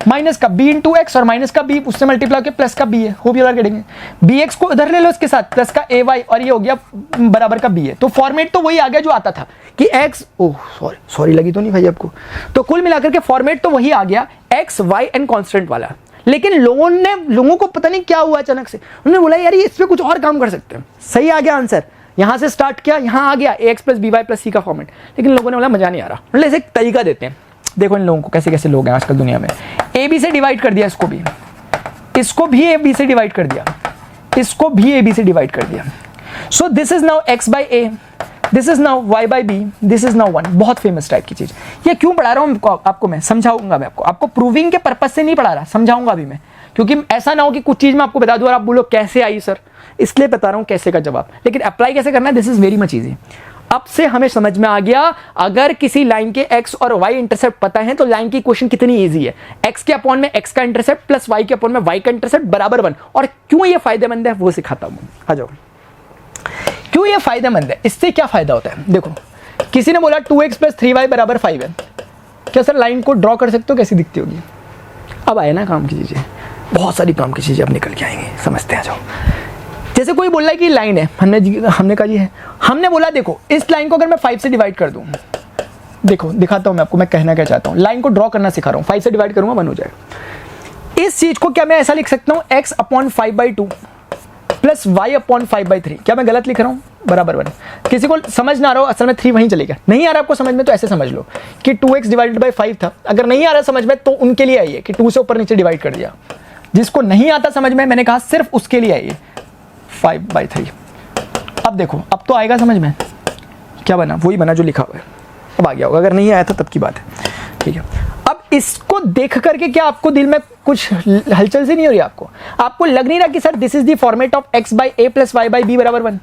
माइनस का b इंटू एक्स और माइनस का b उससे मल्टीप्लाई होकर प्लस का b है। Hope you are getting. bx को उधर ले लो इसके साथ, प्लस का ay और ये हो गया बराबर का b है। तो फॉर्मेट तो वही आ गया जो आता था कि x, ओह सॉरी लगी तो नहीं भाई आपको? तो कुल मिलाकर के फॉर्मेट तो वही आ गया, x y एंड कांस्टेंट वाला। लेकिन लोगों को पता नहीं क्या हुआ अचानक से, उन्होंने बोला यार ये इस पे कुछ और काम कर सकते हैं। सही आ गया आंसर, यहां से स्टार्ट किया, यहां आ गया ax plus b y plus c का फॉर्मेट। लेकिन लोगों ने बोला मजा नहीं आ रहा, मतलब ऐसे एक तरीका देते हैं। देखो इन लोगों को कैसे कैसे लोग हैं आजकल दुनिया में। ए बी से डिवाइड कर दिया, इसको भी ए बी से डिवाइड कर दिया, इसको भी ए बी से डिवाइड कर दिया। So this is now x by a, this is now y by b, this is now 1। बहुत फेमस टाइप की चीज। ये क्यों पढ़ा रहा हूं आपको मैं समझाऊंगा। मैं आपको प्रूविंग के पर्पज से नहीं पढ़ा रहा, समझाऊंगा अभी मैं, क्योंकि ऐसा ना हो कि कुछ चीज मैं आपको बता दूं और आप बोलो कैसे आई सर, इसलिए बता रहा हूं कैसे का जवाब। लेकिन अप्लाई कैसे करना है, this is very much easy. अब से हमें समझ में आ गया, अगर किसी लाइन के x और y इंटरसेप्ट पता है तो लाइन की इक्वेशन कितनी इजी है। x के अपॉन में x का इंटरसेप्ट प्लस y के अपॉन में y का इंटरसेप्ट बराबर 1। और क्यों ये फायदेमंद है वो सिखाता हूं। आ जाओ, क्यों ये फायदेमंद है, इससे क्या फायदा होता है। देखो किसी ने बोला 2x प्लस 3y बराबर 5 है। क्या सर लाइन को ड्रॉ कर सकते हो, कैसी दिखती होगी? अब आए ना काम की चीजें, बहुत सारी काम की चीजें अब निकल के आएंगे, समझते हैं। जाओ, जैसे कोई बोल रहा है कि लाइन है, हमने कहा जी है, हमने बोला देखो इस लाइन को अगर मैं 5 से डिवाइड कर दूं, देखो दिखाता हूं मैं आपको, मैं कहना क्या चाहता हूं। लाइन को ड्रॉ करना सिखा रहा हूं, 5 से डिवाइड करूंगा 1 हो जाएगा। इस चीज को क्या मैं ऐसा लिख सकता हूं, x upon 5/2 plus y upon 5/3। क्या मैं गलत लिख रहा हूं? बराबर 1। किसी को समझ ना आ रहा हो, असल में 3 वहीं चलेगा। नहीं आ रहा आपको समझ में तो ऐसे समझ लो कि 2x डिवाइडेड बाई 5 था। अगर नहीं आ रहा समझ में तो उनके लिए आइए कि 2 से ऊपर नीचे डिवाइड कर दिया। जिसको नहीं आता समझ में, मैंने कहा सिर्फ उसके लिए आइए 5/3। अब देखो अब तो आएगा समझ में, क्या बना? वही बना जो लिखा हुआ है। अब आ गया होगा, अगर नहीं आया था तब की बात है। ठीक है, अब इसको देख करके क्या आपको दिल में कुछ हलचल से नहीं हो रही? आपको लग नहीं रहा कि sir this is the format of x by a plus y by b बराबर 1।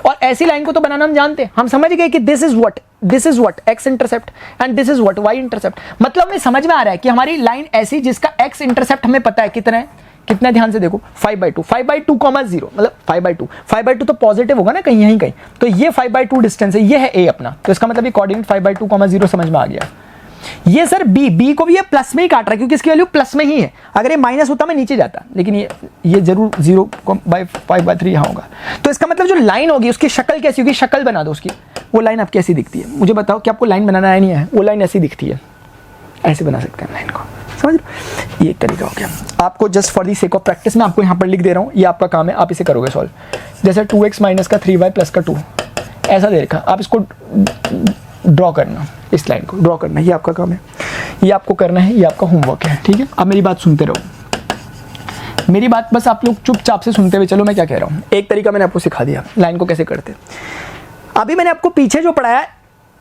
और ऐसी लाइन को तो बनाना हम जानते हैं, हम समझ गए कि this is what x intercept and this is what y intercept. मतलब हमें समझ में आ रहा है कि हमारी लाइन ऐसी जिसका x इंटरसेप्ट हमें पता है कितना है, कितना ध्यान से देखो 5/2, 5/2 0 मतलब 5/2 तो पॉजिटिव होगा ना कहीं कहीं। तो ये 5/2 डिस्टेंस है, ये है a अपना। तो इसका मतलब ये कोऑर्डिनेट 5/2 0 समझ में आ गया। ये सर बी को भी ये प्लस में ही काट रहा है क्योंकि इसकी वैल्यू प्लस में ही है। अगर ये माइनस होता मैं नीचे जाता, लेकिन ये जरूर 0/5/3 यहाँ होगा। तो इसका मतलब जो लाइन होगी उसकी शक्ल कैसी होगी, शक्ल बना दो उसकी। वो लाइन आपकी ऐसी दिखती है, मुझे बताओ कि आपको लाइन बनाना है नहीं है। वो लाइन ऐसी दिखती है, ऐसे बना सकते हैं लाइन को, समझ लो। ये एक तरीका हो गया। आपको just for the sake of practice मैं आपको यहाँ पर लिख दे रहा हूँ, ये आपका काम है, आप इसे करोगे सॉल्व। जैसे 2x माइनस का 3y प्लस का 2 ऐसा दे रखा, आप इसको ड्रॉ करना, इस लाइन को ड्रॉ करना, ये आपका काम है, ये आपको करना है, ये आपका होमवर्क है, ठीक है। अब मेरी बात सुनते रहो, मेरी बात बस आप लोग चुपचाप से सुनते हुए चलो मैं क्या कह रहा हूँ। एक तरीका मैंने आपको सिखा दिया लाइन को कैसे करते। अभी मैंने आपको पीछे जो पढ़ाया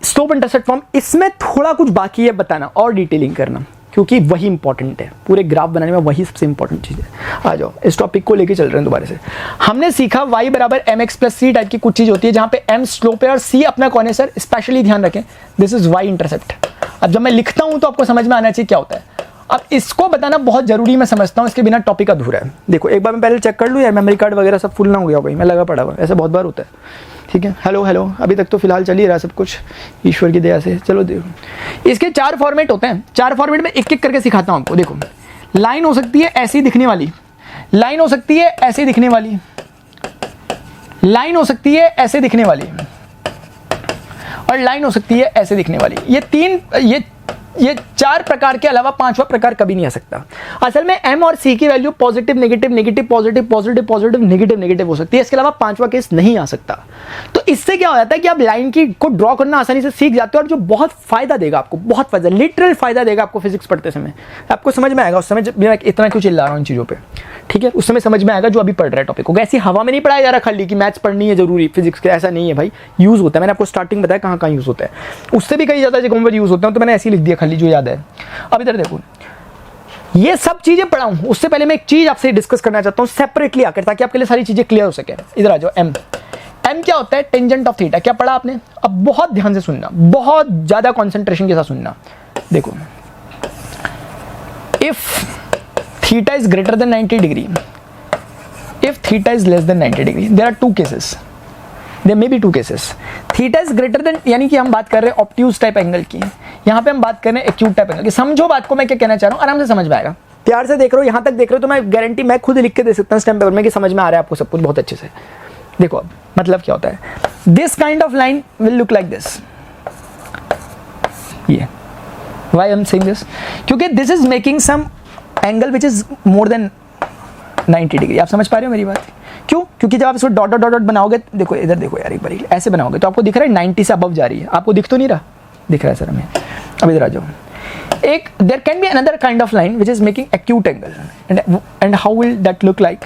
स्लोप इंटरसेप्ट फॉर्म, इसमें थोड़ा कुछ बाकी है बताना और डिटेलिंग करना, क्योंकि वही इंपॉर्टेंट है, पूरे ग्राफ बनाने में वही सबसे इंपॉर्टेंट चीज़ है। आ जाओ, इस टॉपिक को लेके चल रहे हैं दोबारा से। हमने सीखा y बराबर mx प्लस सी टाइप की कुछ चीज़ होती है जहाँ पे m स्लोप है और c अपना कौन है सर, स्पेशली ध्यान रखें दिस इज y इंटरसेप्ट। अब जब मैं लिखता हूँ तो आपको समझ में आना चाहिए क्या होता है। अब इसको बताना बहुत जरूरी मैं समझता हूँ, इसके बिना टॉपिक अधूरा है। देखो एक बार मैं पहले चेक कर लूँ यार, मेमोरी कार्ड वगैरह सब फुल ना हो गया भाई, मैं लगा पड़ा हुआ, ऐसा बहुत बार होता है, ठीक है। हेलो हेलो, अभी तक तो फिलहाल चल ही रहा सब कुछ ईश्वर की दया से। चलो देखो, इसके 4 फॉर्मेट होते हैं, 4 फॉर्मेट में एक एक करके सिखाता हूँ आपको। देखो लाइन हो सकती है ऐसी दिखने वाली, लाइन हो सकती है ऐसे दिखने वाली, लाइन हो सकती है ऐसे दिखने वाली, और लाइन हो सकती है ऐसे दिखने वाली। ये 4 प्रकार के अलावा 5वां प्रकार कभी नहीं आ सकता। असल में m और c की value positive negative negative positive positive positive negative negative हो सकती है, इसके अलावा 5वां केस नहीं आ सकता। तो इससे क्या हो जाता है कि आप लाइन की को ड्रॉ करना आसानी से सीख जाते हो, और जो बहुत फायदा देगा आपको, बहुत फायदा, लिटरल फायदा देगा आपको फिजिक्स पढ़ते समय। आपको समझ में आएगा उस समय, जब मैं इतना क्यों चिल्ला रहा हूँ इन चीज़ों पर, ठीक है, उस समय समझ में आएगा जो अभी पढ़ रहा है टॉपिक को। ऐसी हवा में नहीं पढ़ाया जा रहा खाली कि मैथ्स पढ़नी है जरूरी फिजिक्स के, ऐसा नहीं है भाई, यूज़ होता है। मैंने आपको स्टार्टिंग बताया कहाँ कहाँ यूज़ होता है, उससे भी कई ज़्यादा जगहों पर यूज़ होता है, तो मैंने ऐसे ही लिख दिया खाली जो याद है। अब इधर देखो, ये सब चीजें पढ़ाऊं उससे पहले मैं एक चीज आपसे डिस्कस करना चाहता हूं सेपरेटली आकर, ताकि आपके लिए सारी चीजें क्लियर हो सके। इधर आ जाओ, एम क्या होता है, टेंजेंट ऑफ थीटा। क्या पढ़ा आपने? अब बहुत ध्यान से सुनना, बहुत ज्यादा कंसंट्रेशन के साथ सुनना। देखो, if theta is greater than 90 degree, if theta is less than 90 degree, there are 2 cases, there may be 2 cases. Theta is greater than, यानी कि हम बात कर रहे हैं ऑब्ट्यूज टाइप एंगल की, यहाँ पे हम बात कर रहे हैं एक्यूट टाइप एंगल की। समझो बात को मैं क्या कहना चाह रहा हूँ, आराम से समझ में आएगा। प्यार से देख रहे हो, यहाँ तक देख रहे हो तो मैं गारंटी मैं खुद लिख के दे सकता हूँ स्टैम्प पेपर में कि समझ में आ रहा है आपको सब कुछ बहुत अच्छे से। देखो अब मतलब क्या होता है, this kind of line will look like this. ये why I am saying this, क्योंकि this is making some angle which is more than 90 degree. आप समझ पा रहे हो मेरी बात? क्यों? क्योंकि जब आप इसको डॉट डॉट डॉट डॉट बनाओगे, देखो इधर देखो यार एक बार, ऐसे बनाओगे तो आपको दिख रहा है 90 से अबव जा रही है। आपको दिख तो नहीं रहा? दिख रहा है सर हमें। अब इधर आ जाओ, एक there can be another kind of line which is making acute angle, and how will that look like?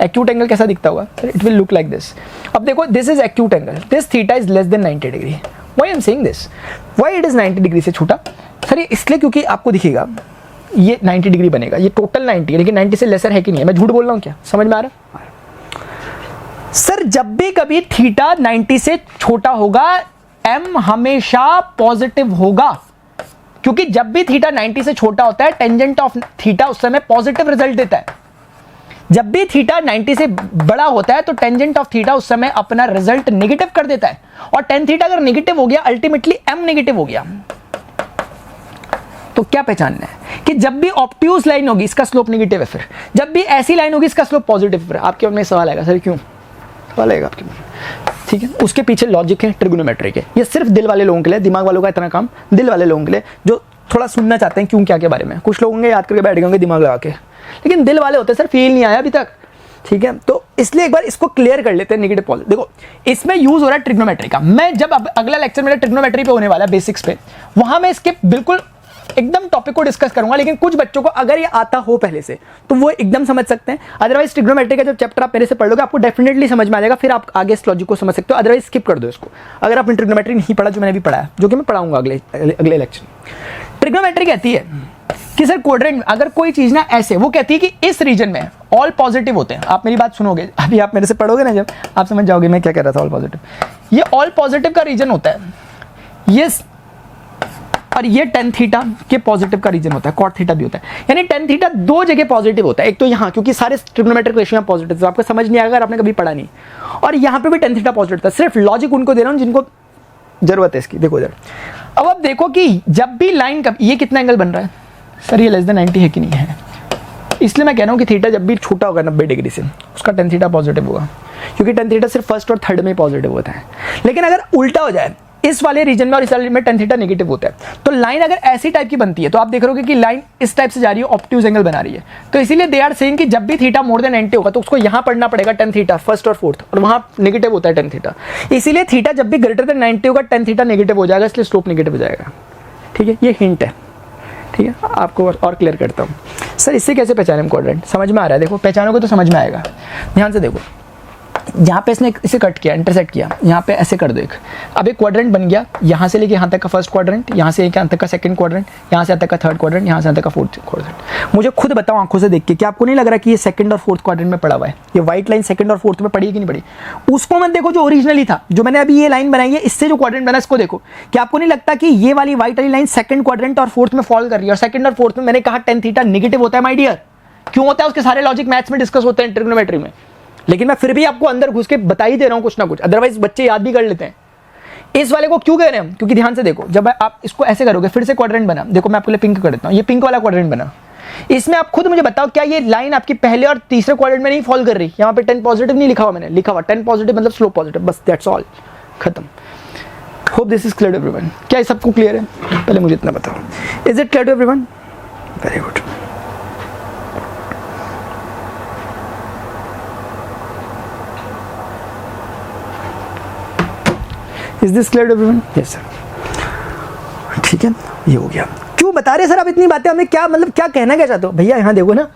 Acute angle कैसा दिखता होगा? It will look like this. अब देखो, this is acute angle, this theta is less than 90 degree. Why I am saying this, why it is 90 degree से छोटा? Sir ये इसलिए क्योंकि आपको दिखेगा ये 90 डिग्री बनेगा, ये टोटल 90 है, लेकिन 90 से लेसर है कि नहीं है? मैं झूठ बोल रहा हूँ क्या? समझ में आ रहा है? सर जब भी कभी थीटा 90 से छोटा होगा, m हमेशा पॉजिटिव होगा, क्योंकि जब भी थीटा 90 से छोटा होता है, टेंजेंट ऑफ थीटा उस समय पॉजिटिव रिजल्ट देता है। जब भी थीटा 90 से बड़ा होता है तो टेंजेंट ऑफ थीटा उस समय अपना रिजल्ट नेगेटिव कर देता है, और टेन थीटा अगर नेगेटिव हो गया, अल्टीमेटली m नेगेटिव हो गया। तो क्या पहचानना है कि जब भी ऑब्ट्यूज लाइन होगी इसका स्लोप नेगेटिव है, फिर जब भी ऐसी लाइन होगी इसका स्लोप पॉजिटिव है। आपके मन में सवाल आएगा, सर क्यों? सवाल आएगा आपके मन में, ठीक है। उसके पीछे लॉजिक है ट्रिगोनोमेट्री के। ये सिर्फ दिल वाले लोगों के लिए, दिमाग वालों का इतना काम, दिल वाले लोगों के लिए जो थोड़ा सुनना चाहते हैं क्यों क्या के बारे में। कुछ लोग होंगे याद करके बैठ गए होंगे दिमाग लगा के, लेकिन दिल वाले होते हैं सर फील नहीं आया अभी तक, ठीक है। तो इसलिए एक बार इसको क्लियर कर लेते हैं, नेगेटिव पॉजिटिव। देखो इसमें यूज हो रहा है ट्रिग्नोमेट्री का। मैं जब अगला लेक्चर मेरा ट्रिग्नोमेट्री पे होने वाला है बेसिक्स पे, वहां मैं इसके बिल्कुल एकदम टॉपिक को डिस्कस करूंगा, लेकिन कुछ बच्चों को अगर ये आता हो पहले से तो वो एकदम समझ सकते हैं। अदरवाइज ट्रिग्नोमेट्री का जब चैप्टर आप पहले से पढ़ लोगे आपको डेफिनेटली समझ में आ जाएगा, फिर आप आगे इस लॉजिक को समझ सकते हो। अदरवाइज स्किप कर दो इसको, अगर आपने ट्रिग्नोमेट्री नहीं पढ़ा, जो मैंने भी पढ़ा, जो कि मैं पढ़ाऊंगा अगले लेक्चर। ट्रिग्नोमेट्री कहती है कि सर क्वाड्रेंट में अगर कोई चीज ना ऐसे, वो कहती है कि इस रीजन में ऑल पॉजिटिव होते हैं। आप मेरी बात सुनोगे, अभी आप मेरे से पढ़ोगे ना, जब आप समझ जाओगे मैं क्या कह रहा था। ऑल पॉजिटिव, ये ऑल पॉजिटिव का रीजन होता है ये, और ये टेन थीटा के पॉजिटिव का रीजन होता है, कॉट थीटा भी होता है। यानी टेन थीटा दो जगह पॉजिटिव होता है, एक तो यहाँ क्योंकि सारे ट्रिग्नोमेट्रिक रेशियो में पॉजिटिव, तो आपको समझ नहीं आएगा अगर आपने कभी पढ़ा नहीं, और यहाँ पे भी टेन थीटा पॉजिटिव था। सिर्फ लॉजिक उनको दे रहा हूँ जिनको जरूरत है इसकी। देखो इधर अब आप देखो कि जब भी लाइन का ये कितना एंगल बन रहा है सर, ये लेस देन 90 है कि नहीं है, इसलिए मैं कह रहा हूँ कि थीटा जब भी छोटा होगा 90 डिग्री से उसका टेन थीटा पॉजिटिव होगा, क्योंकि टेन थीटा सिर्फ फर्स्ट और थर्ड में पॉजिटिव होता है। लेकिन अगर उल्टा हो जाए, इस वाले रीजन में और इस वाले में टेन थीटा नेगेटिव होता है, तो लाइन अगर ऐसी टाइप की बनती है तो आप देख रहे हो कि लाइन इस टाइप से जा रही है, ऑब्ट्यूज एंगल बना रही है। तो इसीलिए दे आर सेइंग कि जब भी थीटा मोर देन 90 होगा तो उसको यहां पढ़ना पड़ेगा टेन थीटा फर्स्ट और फोर्थ, और वहां नेगेटिव होता है टेन थीटा। इसीलिए थीटा जब भी ग्रेटर देन 90 होगा टेन थीटा नेगेटिव हो जाएगा, इसलिए स्लोप नेगेटिव हो जाएगा। ठीक है, ये हिंट है। ठीक है, आपको और क्लियर करता हूँ। सर इससे कैसे पहचाने क्वाड्रेंट, समझ में आ रहा है? देखो पहचानोगे तो समझ में आएगा। ध्यान से देखो, यहाँ पे इसने इसे कट किया, इंटरसेक्ट किया, यहाँ पे ऐसे कर दो एक, अब एक क्वाड्रेंट बन गया, यहाँ से लेके यहाँ तक का फर्स्ट क्वाड्रेंट, यहाँ से यहाँ तक का सेकंड क्वाड्रेंट, यहाँ से यहाँ तक का थर्ड क्वाड्रेंट, यहाँ से यहाँ तक का फोर्थ क्वाड्रेंट। मुझे खुद बताओ आंखों से देख के, क्या आपको नहीं लग रहा कि ये सेकंड और फोर्थ क्वाड्रेंट में पड़ा हुआ है? ये व्हाइट लाइन सेकंड और फोर्थ में पड़ी है कि नहीं पड़ी? उसको मत देखो जो ओरिजिनली था, जो मैंने अभी ये लाइन बनाई है इससे जो क्वाड्रेंट बना इसको देखो। क्या आपको नहीं लगता कि ये वाली व्हाइट वाली लाइन सेकंड क्वाड्रेंट और फोर्थ में फॉल कर रही है? और सेकंड और फोर्थ में मैंने कहा टेन थीटा नेगेटिव होता है माय डियर। क्यों होता है? उसके सारे लॉजिक मैथ्स में डिस्कस होते हैं, ट्रिग्नोमेट्री में। लेकिन मैं फिर भी आपको अंदर घुस के बता ही दे रहा हूं कुछ ना कुछ, अदरवाइज बच्चे याद भी कर लेते हैं। इस वाले को क्यों कह रहे हैं हम? क्योंकि ध्यान से देखो, जब आप इसको ऐसे करोगे, फिर से क्वाड्रेंट बना, देखो मैं आपके लिए पिंक कर देता हूं, ये पिंक वाला क्वाड्रेंट बना। इसमें आप खुद मुझे बताओ, क्या ये लाइन आपकी पहले और तीसरे क्वाड्रेंट में नहीं फॉल कर रही? यहाँ पे टेन पॉजिटिव नहीं लिखा हुआ, मैंने लिखा हुआ टेन पॉजिटिव मतलब स्लोप पॉजिटिव, बस दैट्स ऑल, खत्म। Hope this is clear to everyone. क्या ये सबको क्लियर है? पहले मुझे इतना बताओ, is it clear to everyone? Very good. Is this clear to everyone? Yes sir. ठीक है, ये हो गया। क्यों बता रहे सर आप इतनी बातें हमें? क्या मतलब, क्या कहना क्या चाहते हो भैया? यहाँ देखो ना,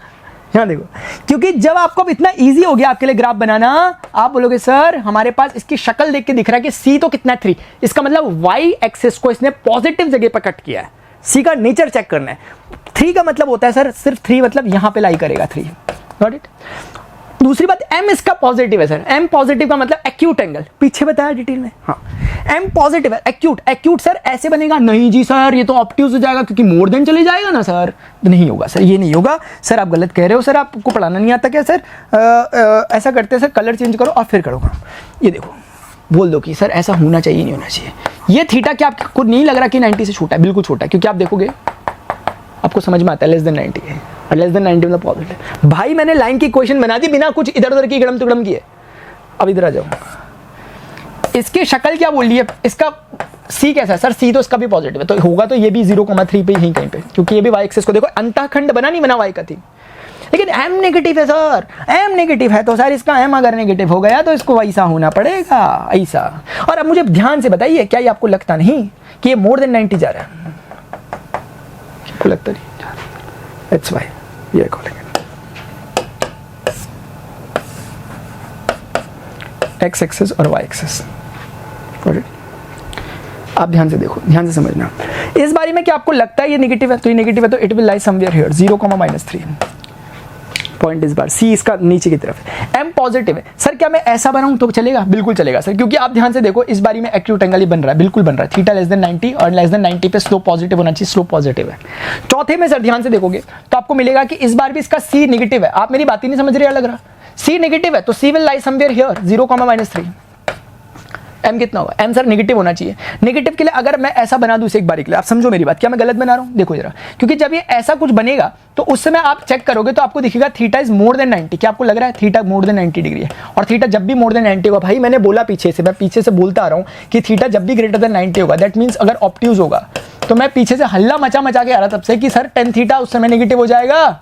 यहाँ देखो, क्योंकि जब आपको अब इतना इजी हो गया आपके लिए ग्राफ बनाना, आप बोलोगे सर हमारे पास इसकी शक्ल देख के दिख रहा है कि सी तो कितना है 3, इसका मतलब वाई एक्सिस को इसने पॉजिटिव जगह पर कट किया है। सी का नेचर चेक करना है। 3 का मतलब होता है सर सिर्फ 3, मतलब यहां पे लाई करेगा 3। Got it? दूसरी बात, m इसका पॉजिटिव है सर। m पॉजिटिव का मतलब एक्यूट एंगल, पीछे बताया डिटेल में। हाँ, m पॉजिटिव है। एक्यूट, एक्यूट सर ऐसे बनेगा? नहीं जी सर, ये तो ऑब्ट्यूज हो जाएगा क्योंकि मोर देन चले जाएगा ना सर। नहीं होगा सर, ये नहीं होगा सर, आप गलत कह रहे हो सर, आपको पढ़ाना नहीं आता क्या सर? ऐसा करते हैं सर, कलर चेंज करो और फिर करो। ये देखो, बोल दो कि सर ऐसा होना चाहिए, नहीं होना चाहिए। ये थीटा क्या आपको नहीं लग रहा कि 90 से छोटा है? बिल्कुल छोटा है, क्योंकि आप देखोगे आपको समझ में आता है लेस देन 90 है, और लेस देन 90 मतलब पॉजिटिव। भाई मैंने लाइन की इक्वेशन बना दी बिना कुछ इधर उधर की गड़म तुगड़म किए। अब इधर आ जाओ, इसकी शक्ल क्या बोल रही है? इसका सी कैसा है सर? सी तो इसका भी पॉजिटिव है, तो होगा तो ये भी 0,3 पे ही कहीं पे, क्योंकि ये भी वाई एक्सिस को देखो, अंतःखंड बना नहीं बना वाई का थी। लेकिन एम नेगेटिव है सर, एम नेगेटिव है तो सर इसका एम अगर नेगेटिव हो गया तो इसको ऐसा होना पड़ेगा, ऐसा। और अब मुझे ध्यान से बताइए, क्या ये आपको लगता नहीं कि ये मोर देन 90 जा रहा है? आपको लगता नहीं? That's why we are calling it x axis और y एक्सिस। आप ध्यान से देखो, ध्यान से समझना। इस बारे में क्या आपको लगता है ये नेगेटिव है? तो ये नेगेटिव है तो it will lie somewhere here 0,-3 point. इस बार सी इसका नीचे की तरफ है, m पॉजिटिव है। सर क्या मैं ऐसा बनाऊं तो चलेगा? बिल्कुल चलेगा सर, क्योंकि आप ध्यान से देखो इस बारी में एक्यूट एंगल ही बन रहा है, बिल्कुल बन रहा है। थीटा लेस देन 90 और लेस देन 90 पे स्लोप पॉजिटिव होना चाहिए, स्लोप पॉजिटिव है। चौथे में सर ध्यान से देखोगे तो आपको मिलेगा कि इस बार भी इसका सी नेगेटिव है। आप मेरी बात ही नहीं समझ रहे, लग रहा सी नेगेटिव है तो c will lie somewhere here 0,-3। m कितना होगा? m सर नेगेटिव होना चाहिए। नेगेटिव के लिए अगर मैं ऐसा बना दूं एक बार के लिए, आप समझो मेरी बात, क्या मैं गलत बना रहा हूं? देखो जरा, क्योंकि जब ये ऐसा कुछ बनेगा तो उस समय आप चेक करोगे तो आपको दिखेगा थीटा इज मोर देन 90। क्या आपको लग रहा है थीटा मोर देन 90 डिग्री है? और थीटा जब भी मोर देन 90 होगा, भाई मैंने बोला पीछे से, मैं पीछे से बोलता आ रहा हूं कि थीटा जब भी ग्रेटर देन 90 होगा, दैट मीन्स अगर ऑब्ट्यूज होगा, तो मैं पीछे से हल्ला मचा के आ रहा तब से कि सर टेन थीटा उस समय नेगेटिव हो जाएगा,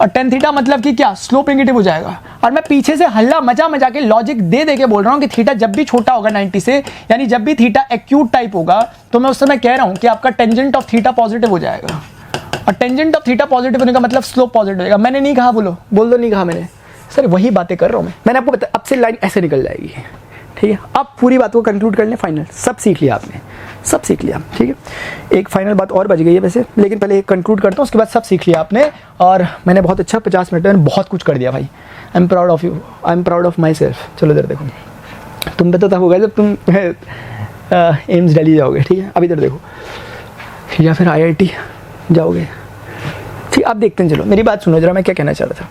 और टेन थीटा मतलब कि क्या? स्लोप नेगेटिव हो जाएगा। और मैं पीछे से हल्ला मचा के लॉजिक दे के बोल रहा हूं कि थीटा जब भी छोटा होगा 90 से, यानी जब भी थीटा एक्यूट टाइप होगा, तो मैं उस समय कह रहा हूं कि आपका टेंजेंट ऑफ थीटा पॉजिटिव हो जाएगा। और टेंजेंट ऑफ थीटा पॉजिटिव होने का मतलब स्लोप पॉजिटिव होगा। मैंने नहीं कहा, बोल दो नहीं कहा मैंने सर, वही बातें कर रहा हूं मैंने आपको बताया। अब से लाइन ऐसे निकल जाएगी, ठीक है? अब पूरी बात को कंक्लूड कर लें, फाइनल सब सीख लिया आपने, सब सीख लिया, ठीक है? एक फाइनल बात और बच गई है वैसे, लेकिन पहले कंक्लूड करता हूँ, उसके बाद सब सीख लिया आपने। और मैंने बहुत अच्छा 50 मिनट में बहुत कुछ कर दिया भाई। I am proud of you, I am proud of my self. चलो इधर देखो, तुम पे तो तब होगा जब तुम एम्स दिल्ली जाओगे, ठीक है? अब इधर देखो, या फिर IIT जाओगे, ठीक? आप देखते हैं, चलो मेरी बात सुनो जरा, मैं क्या कहना चाह रहा था।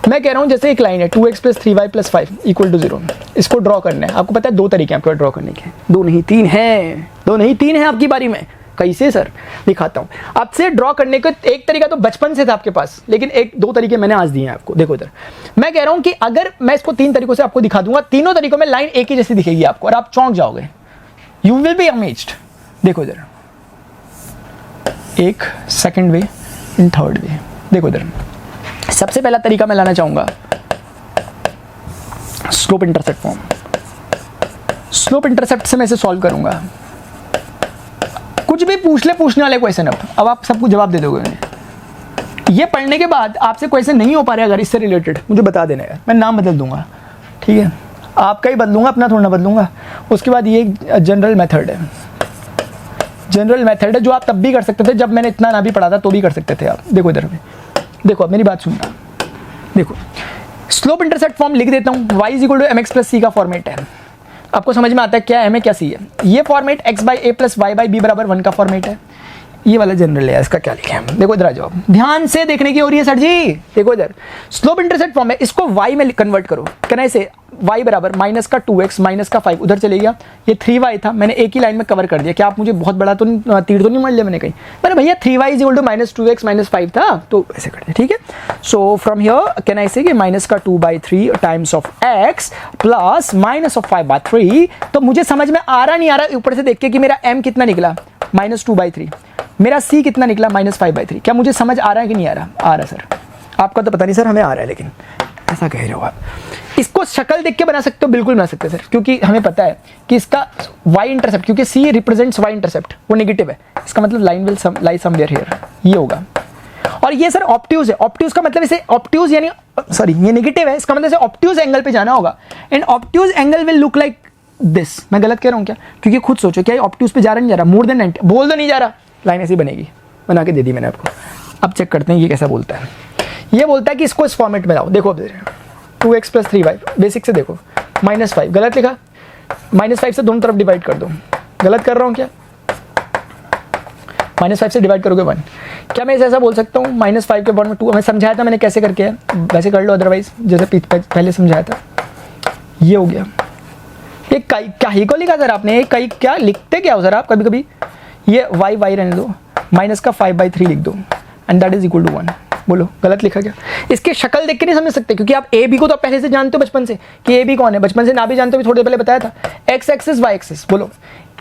मैं कह रहा हूँ जैसे एक लाइन है 2x plus 3y plus 5 equal to 0, इसको ड्रॉ करना है। आपको पता है 2 तरीके हैं आपके ड्रॉ करने के, 2 नहीं 3 हैं, 2 नहीं 3 है आपकी बारी में। कैसे सर? दिखाता हूँ आपसे। ड्रॉ करने का एक तरीका तो बचपन से था आपके पास, लेकिन 1-2 तरीके मैंने आज दिए हैं आपको। देखो इधर, मैं कह रहा हूँ कि अगर मैं इसको 3 तरीकों से आपको दिखा दूंगा, तीनों तरीकों में लाइन एक ही जैसी दिखेगी आपको और आप चौंक जाओगे, यू विल बी अमेज्ड। देखो इधर, एक second way in third way. देखो इधर, सबसे पहला तरीका मैं लाना चाहूंगा slope intercept form. Slope intercept से मैं इसे सॉल्व करूंगा। कुछ भी पूछ ले पूछने वाले क्वेश्चन, अब आप सबको जवाब दे दोगे। ये पढ़ने के बाद आपसे क्वेश्चन नहीं हो पा रहा है अगर इससे रिलेटेड, मुझे बता देना है, मैं नाम बदल दूंगा, ठीक है? आपका ही बदलूंगा, अपना थोड़ा ना बदलूंगा। उसके बाद ये जनरल मेथड है, जनरल मेथड है जो आप तब भी कर सकते थे, जब मैंने इतना ना भी पढ़ा था तो भी कर सकते थे आप। देखो इधर में, देखो अब मेरी बात सुनना। देखो स्लोप इंटरसेप्ट फॉर्म लिख देता हूँ, y is equal to mx plus c का फॉर्मेट है। आपको समझ में आता है क्या m है क्या c है? ये format x by a plus y by b बराबर 1 का फॉर्मेट है। ये वाला जनरल है, इसका क्या लिखा है? देखो इधर आ जाओ, ध्यान से देखने की हो रही है सर जी। देखो इधर स्लोप इंटरसेप्ट फॉर्म है, इसको y में कन्वर्ट करो। कहना इसे y बराबर माइनस का 2x माइनस का 5, उधर चले गया। ये 3y था, मैंने एक ही लाइन में कवर कर दिया। क्या आप मुझे बहुत बड़ा तो तीर तो नहीं मार लिया मैंने कहीं? मैंने भैया 3y is equal to minus 2x minus 5 था, तो ऐसे कर दिया, ठीक है? So from here can I say कि माइनस का 2/3 times of x plus minus of 5/3। तो मुझे समझ में आ रहा नहीं आ रहा ऊपर से देख के कि मेरा m कितना निकला? माइनस 2/3। मेरा c कितना निकला? माइनस 5/3। क्या मुझे समझ आ रहा है कि नहीं आ रहा? आ रहा सर। आपका तो पता नहीं सर, हमें आ रहा है, लेकिन ऐसा कह रहे हो आप। इसको शक्ल देख के बना सकते हो? बिल्कुल बना सकते हैं सर, क्योंकि हमें पता है कि इसका y इंटरसेप्ट, क्योंकि c रिप्रेजेंट्स y इंटरसेप्ट, वो नेगेटिव है। इसका मतलब line will lie somewhere here, ये होगा। और ये सर ऑब्ट्यूज है। ऑब्ट्यूज का मतलब इसे ऑब्ट्यूज यानी सॉरी ये नेगेटिव है, इसका मतलब इसे ऑब्ट्यूज एंगल पे जाना होगा। And obtuse angle will look like this. मैं गलत कह रहा हूँ क्या? क्योंकि खुद सोचो, क्या ऑब्ट्यूज पे जा रहा नहीं जा रहा? मोर देन 90 बोल दो, नहीं जा रहा। लाइन ऐसी बनेगी, बना के दे दी मैंने आपको। अब चेक करते हैं ये कैसा बोलता है। ये बोलता है कि इसको इस फॉर्मेट में लाओ। देखो 2x प्लस 3y, बेसिक से देखो, माइनस 5 गलत लिखा, माइनस 5 से दोनों तरफ डिवाइड कर दो। गलत कर रहा हूँ क्या? माइनस 5 से डिवाइड करोगे 1। क्या मैं इसे ऐसा बोल सकता हूँ माइनस 5 के बॉर्ड में 2? मैं समझाया था मैंने कैसे करके है, वैसे कर लो, अदरवाइज जैसे पहले समझाया था। ये हो गया। ये क्या ही को लिखा सर आपने? कई क्या लिखते क्या हो सर आप कभी कभी? ये y रहने दो, माइनस का 5/3 लिख दो, and that is equal to 1। बोलो गलत लिखा क्या? इसके शक्ल देख के नहीं समझ सकते, क्योंकि आप ए बी को तो पहले से जानते हो बचपन से कि ए बी कौन है। बचपन से ना भी जानते हो, थोड़ी देर पहले बताया था। एक्स एक्सिस वाई एक्सिस, बोलो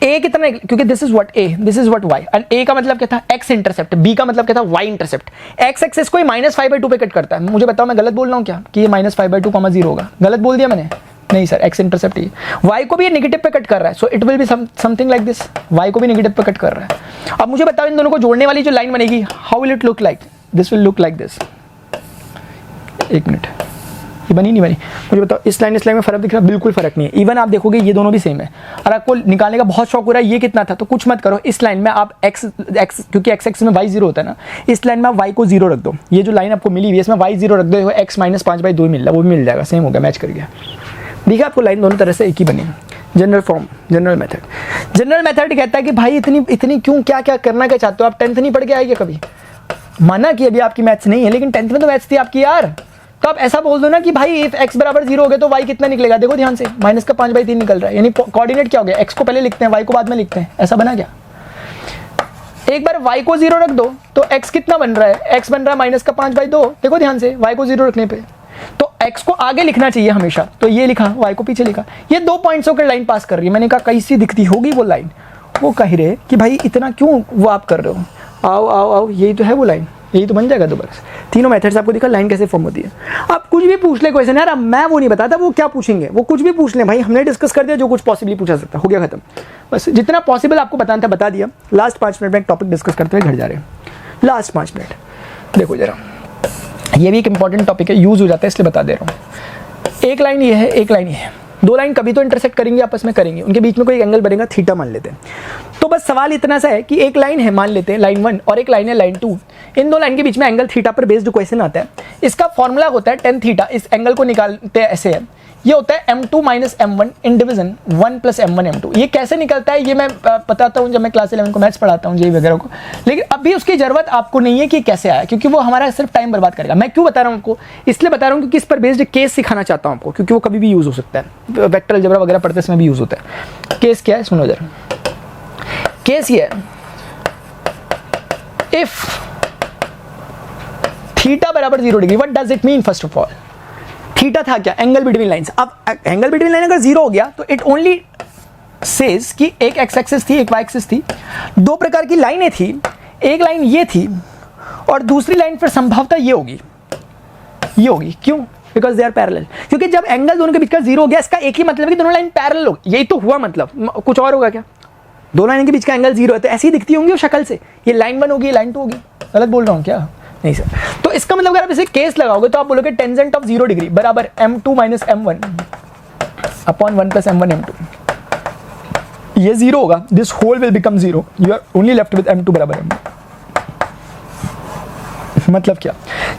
ए कितना, क्योंकि this is what a, this is what y. And a का मतलब क्या था? X intercept. बी का मतलब क्या था? Y intercept. एक्स एक्सिस को ही माइनस 5/2 पे कट करता है। मुझे बताओ मैं गलत बोल रहा हूँ क्या कि ये माइनस 5/2, 0 होगा? गलत बोल दिया मैंने? नहीं सर, एक्स इंटरसेप्ट ही। वाई को भी ये नेगेटिव पे कट कर रहा है, so it will be something like this. Y को भी नेगेटिव पे कट कर रहा है। अब मुझे बताओ इन दोनों को जोड़ने वाली जो लाइन बनेगी, how will it look like? This will look like this. एक मिनट, ये बनी नहीं बनी? मुझे बताओ इस लाइन में फर्क दिख रहा है? बिल्कुल फर्क नहीं है। इवन आप देखोगे ये दोनों भी सेम है। और आपको निकालने का बहुत शौक हो रहा है ये कितना था, तो कुछ मत करो। इस लाइन में आप x क्योंकि x एक्सिस में y 0 होता है ना, इस लाइन में आप y को 0 रख दो। ये जो लाइन आपको मिली हुई है इसमें y 0 रख दो, x माइनस 5/2 मिल रहा है, वो भी मिल जाएगा। सेम हो गया, मैच कर गया। देखिए आपको लाइन दोनों तरह से एक ही बनी। General form, general method. General method कहता है कि भाई इतनी क्यों, क्या क्या करना क्या चाहते हो आप? 10th नहीं पढ़ के आएंगे कभी? माना कि अभी आपकी मैथ्स नहीं है, लेकिन 10th में तो मैथ्स थी आपकी यार। तो आप ऐसा बोल दो ना कि भाई इफ x बराबर 0 हो गया तो y कितना निकलेगा? देखो ध्यान से, माइनस का 5/3 निकल रहा है, यानी कोऑर्डिनेट क्या हो गया? x को पहले लिखते हैं, y को बाद में लिखते हैं। ऐसा बना क्या? एक बार y को 0 रख दो तो x कितना बन रहा है? x बन रहा है माइनस का 5/2। देखो ध्यान से, y को 0 रखने पे तो x को आगे लिखना चाहिए हमेशा, तो ये लिखा, y को पीछे लिखा। ये 2 पॉइंट्स होकर लाइन पास कर रही है। मैंने कहा कैसी दिखती होगी वो लाइन? वो कह रहे कि भाई इतना क्यों वो आप कर रहे हो? आओ आओ आओ, यही तो है वो लाइन, यही तो बन जाएगा दोबारा से। तीनों मेथड्स आपको दिखा लाइन कैसे फॉर्म होती है। आप कुछ भी पूछ ले क्वेश्चन यार, अब मैं वो नहीं बताता, वो क्या पूछेंगे, वो कुछ भी पूछ ले भाई। हमने डिस्कस कर दिया जो कुछ पॉसिबली पूछा सकता, हो गया खत्म। बस जितना पॉसिबल आपको बताना था बता दिया। लास्ट 5 मिनट में एक टॉपिक डिस्कस करते हुए घर जा रहे हैं। लास्ट 5 मिनट देखो जरा, ये भी एक इंपॉर्टेंट टॉपिक है, यूज हो जाता है इसलिए बता दे रहा हूँ। एक लाइन ये है, एक लाइन ये है। 2 लाइन कभी तो इंटरसेक्ट करेंगे, आपस में करेंगे, उनके बीच में कोई एंगल बनेगा, थीटा मान लेते हैं। तो बस सवाल इतना सा है कि एक लाइन है, मान लेते हैं लाइन 1 और एक लाइन है लाइन 2, इन दो लाइन के बीच में एंगल थीटा पर बेस्ड क्वेश्चन आता है। इसका फॉर्मूला होता है टेन थीटा, इस एंगल को निकालते हैं ऐसे है, ये होता है m2 minus m1 in division 1 plus m1 m2। ये कैसे निकलता है ये मैं बताता हूँ जब मैं क्लास 11 को मैथ्स पढ़ाता हूँ ये वगैरह को, लेकिन अभी उसकी जरूरत आपको नहीं है कि कैसे आया, क्योंकि वो हमारा सिर्फ टाइम बर्बाद करेगा। मैं क्यों बता रहा हूँ आपको, इसलिए बता रहा हूँ क्योंकि इस पर बेस्ड केस सिखाना चाहता हूँ आपको, क्योंकि वो कभी भी यूज हो सकता है, वेक्टर अलजेब्रा वगैरह पढ़ते समय भी यूज होता है। केस क्या है सुनो जरा, केस ये है, इफ थीटा बराबर 0 degree, what does it mean? First of all theta था क्या? Angle between lines. अब एंगल बिटवीन लाइन अगर 0 हो गया तो इट ओनली सेज कि एक एक्स एक्सिस थी, एक वाई एक्सिस थी, दो प्रकार की लाइनें थी, एक लाइन ये थी और दूसरी लाइन फिर संभवतः ये होगी, ये होगी। क्यों? Because they are parallel. क्योंकि जब एंगल दोनों के बीच का 0 हो गया, इसका एक ही मतलब है कि दोनों लाइन पैरेलल हो, यही तो हुआ, मतलब कुछ और होगा क्या? दो लाइन के बीच का एंगल 0 है तो ऐसी ही दिखती होंगी वो शक्ल से, ये लाइन 1 होगी, लाइन 2 होगी। गलत बोल रहा हूँ क्या? नहीं सर। तो इसका मतलब अगर आप इसे केस लगाओगे तो आप बोलोगे टेंजेंट ऑफ 0 डिग्री बराबर m2 minus m1 upon 1 plus m1 m2। ये 0 होगा, this whole will become 0, you are only left with m2 बराबर m1। मतलब क्या?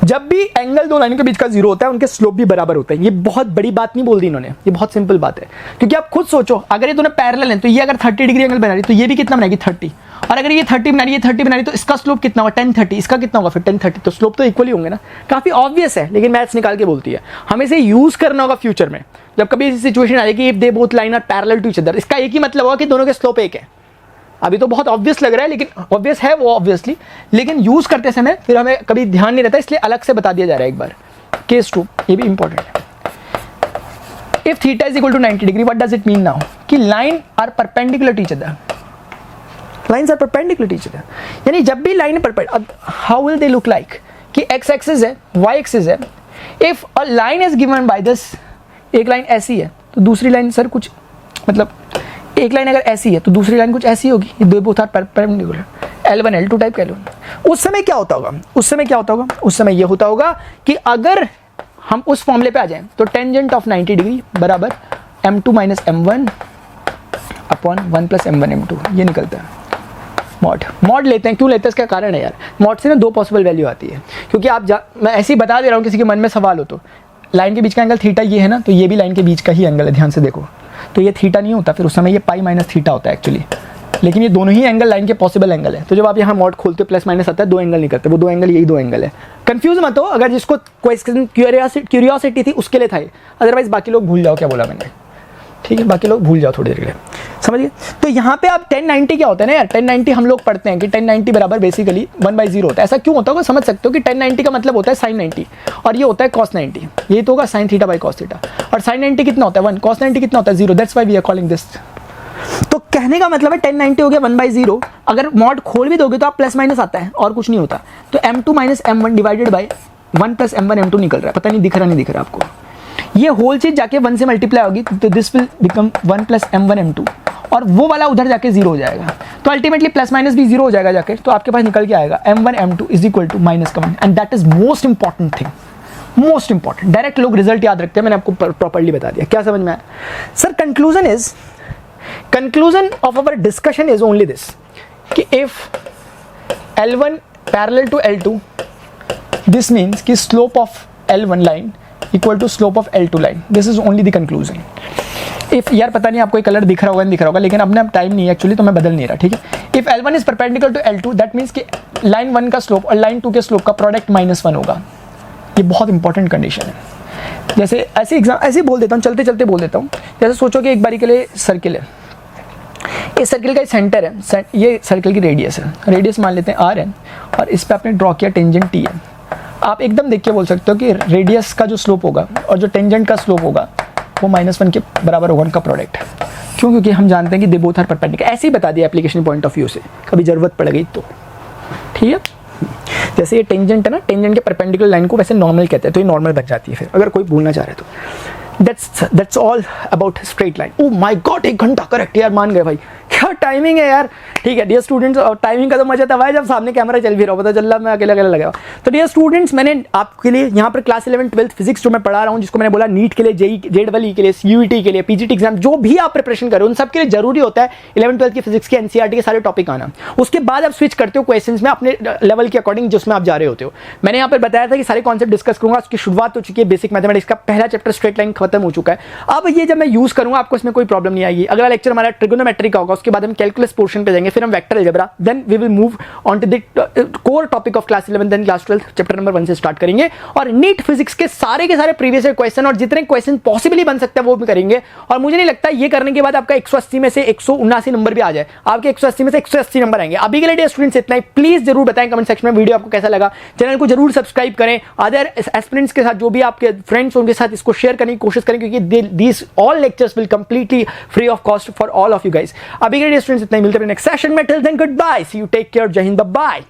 जब भी एंगल दो लाइनों के बीच का 0 होता है उनके स्लोप भी बराबर होते हैं। ये बहुत बड़ी बात नहीं बोल दी इन्होंने, ये बहुत सिंपल बात है। क्योंकि आप खुद सोचो, अगर ये दोनों पैरेलल हैं तो ये अगर 30 डिग्री एंगल बना रही तो ये भी कितना बनाएगी? 30। और अगर ये 30 बना रही है, 30 बना रही तो इसका स्लोप कितना होगा? 10 30। इसका कितना होगा फिर? 10 30। तो स्लोप तो इक्वली होंगे ना। काफी ऑब्वियस है, लेकिन मैथ्स निकाल के बोलती है। हमें इसे यूज करना होगा फ्यूचर में, जब कभी ऐसी सिचुएशन आ जाएगी, if they both line are parallel to each other. इसका एक ही मतलब होगा कि दोनों के स्लोप एक है। अभी तो बहुत ऑब्वियस लग रहा है, लेकिन ऑब्वियस है वो ऑब्वियसली, लेकिन यूज करते समय फिर हमें कभी ध्यान नहीं रहता, इसलिए अलग से बता दिया जा रहा है एक बार। केस 2 ये भी इंपॉर्टेंट है। If theta is equal to 90 degree, what does it mean now? कि line are perpendicular to each other, lines are perpendicular to each other. यानी जब भी line perpendicular, how will they look like? कि x axis है, y axis है। If a line is given by this, एक line ऐसी है तो दूसरी लाइन सर कुछ, मतलब एक लाइन अगर ऐसी है तो दूसरी लाइन कुछ ऐसी होगी, ये दो both are perpendicular, L1 L2 type कह लो। उस समय क्या होता होगा? उस समय क्या होता होगा? उस समय ये होता होगा कि अगर हम उस फॉर्मूले पे आ जाएं तो टेंजेंट ऑफ 90 डिग्री बराबर m2 minus m1 upon 1 plus m1 m2, ये निकलता है। मॉड लेते हैं, क्यों लेते हैं इसका कारण है यार, मॉड से ना दो पॉसिबल वैल्यू आती है। क्योंकि आप मैं ऐसे ही बता दे रहा हूँ, किसी के मन में सवाल हो तो लाइन के बीच का एंगल थीटा ये है ना, तो ये भी लाइन के बीच का ही एंगल है, ध्यान से देखो। तो ये थीटा नहीं होता, फिर उस समय ये पाई माइनस थीटा होता है एक्चुअली, लेकिन ये दोनों ही एंगल लाइन के पॉसिबल एंगल है। तो जब आप यहाँ मॉड खोलते हो प्लस माइनस आता है, दो एंगल निकलते हैं, वो दो एंगल यही दो एंगल है। कंफ्यूज मत हो, अगर जिसको क्वेश्चन क्यूरियोसिटी थी उसके लिए था, अदरवाइज बाकी लोग भूल जाओ क्या बोला मैंने, ठीक है? बाकी लोग भूल जाओ थोड़ी देर के लिए, समझिए। तो यहाँ पे आप 1090 क्या होता है ना यार, 1090 हम लोग पढ़ते हैं कि 1090 बराबर बेसिकली 1/0 होता है। ऐसा क्यों होता होगा समझ सकते हो कि 1090 का मतलब होता है sin 90 और ये होता है cos 90, ये तो होगा sin theta by cos theta. और sin 90 कितना होता है 1, cos 90 कितना होता है 0, that's why we are calling this. तो कहने का मतलब है 1090 हो गया 1/0, अगर मॉड खोल भी दोगे तो आप प्लस माइनस आता है और कुछ नहीं होता। तो m2 minus m1 divided by 1 plus m1 m2 निकल रहा है। पता नहीं दिख रहा नहीं दिख रहा आपको, ये होल चीज जाके 1 से मल्टीप्लाई होगी तो this will become 1 plus m1 m2 और वो वाला उधर जाके 0 हो जाएगा। तो अल्टीमेटली प्लस माइनस भी 0 हो जाएगा जाके, तो आपके पास निकल के आएगा m1 m2 is equal to minus का 1, and that is most important thing, most important. Direct लोग रिजल्ट याद रखते हैं, मैंने आपको प्रॉपर्ली बता दिया। क्या समझ में आया sir? Conclusion of our discussion is only this कि if L1 parallel to L2, this means कि slope of L1 line equal to slope of L2 line, this is only the conclusion. If यार पता नहीं आपको ये colour दिख रहा होगा नहीं दिख रहा होगा, लेकिन अब ना टाइम नहीं है एक्चुअली, तो मैं बदल नहीं रहा, ठीक है? If L1 is perpendicular to L2, that means कि लाइन 1 का स्लोप और लाइन 2 के स्लोप का प्रोडक्ट -1 होगा। ये बहुत इंपॉर्टेंट कंडीशन है। जैसे ऐसे बोल देता हूँ, चलते चलते बोल देता हूँ। जैसे सोचो कि एक बारी के लिए सर्किल है, इस सर्किल का सेंटर है, ये सर्किल की रेडियस है, रेडियस मान लेते हैं r है, और इस पर आपने ड्रॉ किया टेंजेंट t है। आप एकदम देख के बोल सकते हो कि रेडियस का जो स्लोप होगा और जो टेंजेंट का स्लोप होगा वो -1 के बराबर होगा उनका प्रोडक्ट। क्यों? क्योंकि हम जानते हैं कि दे बोथ आर परपेंडिकुलर। ऐसे ही बता दिया एप्लीकेशन पॉइंट ऑफ व्यू से, कभी जरूरत पड़ गई तो, ठीक है? जैसे ये टेंजेंट है ना, टेंजेंट के परपेंडिकुलर लाइन को वैसे नॉर्मल कहते हैं, तो ये नॉर्मल बच जाती है फिर, अगर कोई भूलना चाह रहे तो। That's all about straight line. Oh my God, 1 घंटा करेक्ट यार, मान गए भाई, क्या टाइमिंग है यार। ठीक है डियर स्टूडेंट्स, और टाइमिंग का तो मजा तब आया जब सामने कैमरा चल भी रहा हो, पता चल रहा मैं अकेला अकेला लगा। तो डियर स्टूडेंट्स, मैंने आपके लिए यहाँ पर क्लास 11 12 फिजिक्स जो मैं पढ़ा रहा हूँ, जिसको मैंने बोला नीट के लिए, JEE के लिए, CUET के लिए, PGT एग्जाम, जो भी आप प्रिपरेशन करो उन सबके लिए जरूरी होता है 11 12 की फिजिक्स के NCERT के सारे टॉपिक आना। उसके बाद आप स्विच करते हो क्वेश्चंस में अपने लेवल के अकॉर्डिंग जिसमें आप जा रहे होते हो। मैंने यहाँ पर बताया था कि सारे कॉन्सेप्ट डिस्कस करूंगा, उसकी शुरुआत हो चुकी है, बेसिक मैथमेटिक्स का पहला चैप्टर स्ट्रेट लाइन खत्म हो चुका है। अब ये जब मैं यूज करूंगा आपको इसमें कोई प्रॉब्लम नहीं आएगी। अगला लेक्चर हमारा ट्रिगोनोमेट्री का होगा, उसके बाद हम कैलकुलस पोर्शन पे जाएंगे, फिर हम vector algebra, then we will move on to the core topic of class 11 then class 12 chapter number 1 से स्टार्ट करेंगे, और नीट फिजिक्स के सारे प्रीवियस ईयर क्वेश्चन और जितने क्वेश्चन पॉसिबली बन सकते हैं वो भी करेंगे। और मुझे नहीं लगता ये करने के बाद आपका 180 में से 179 नंबर भी आ जाए, आपके 180 में से 180 नंबर आएंगे। अभी के लिए स्टूडेंट्स इतना ही। प्लीज जरूर बताएं कमेंट सेक्शन में वीडियो आपको कैसा लगा, चैनल को जरूर सब्सक्राइब करें, अदर एस्पिरेंट्स के साथ जो भी आपके फ्रेंड्स उनके साथ इसको शेयर करने की कोशिश करें, क्योंकि these all lectures will completely free of cost for all of you guys. अभी के लिए स्टूडेंट्स इतना ही, मिलते हैं नेक्स्ट सेशन में। Till then good bye, see you, take care, Jai Hind, bye.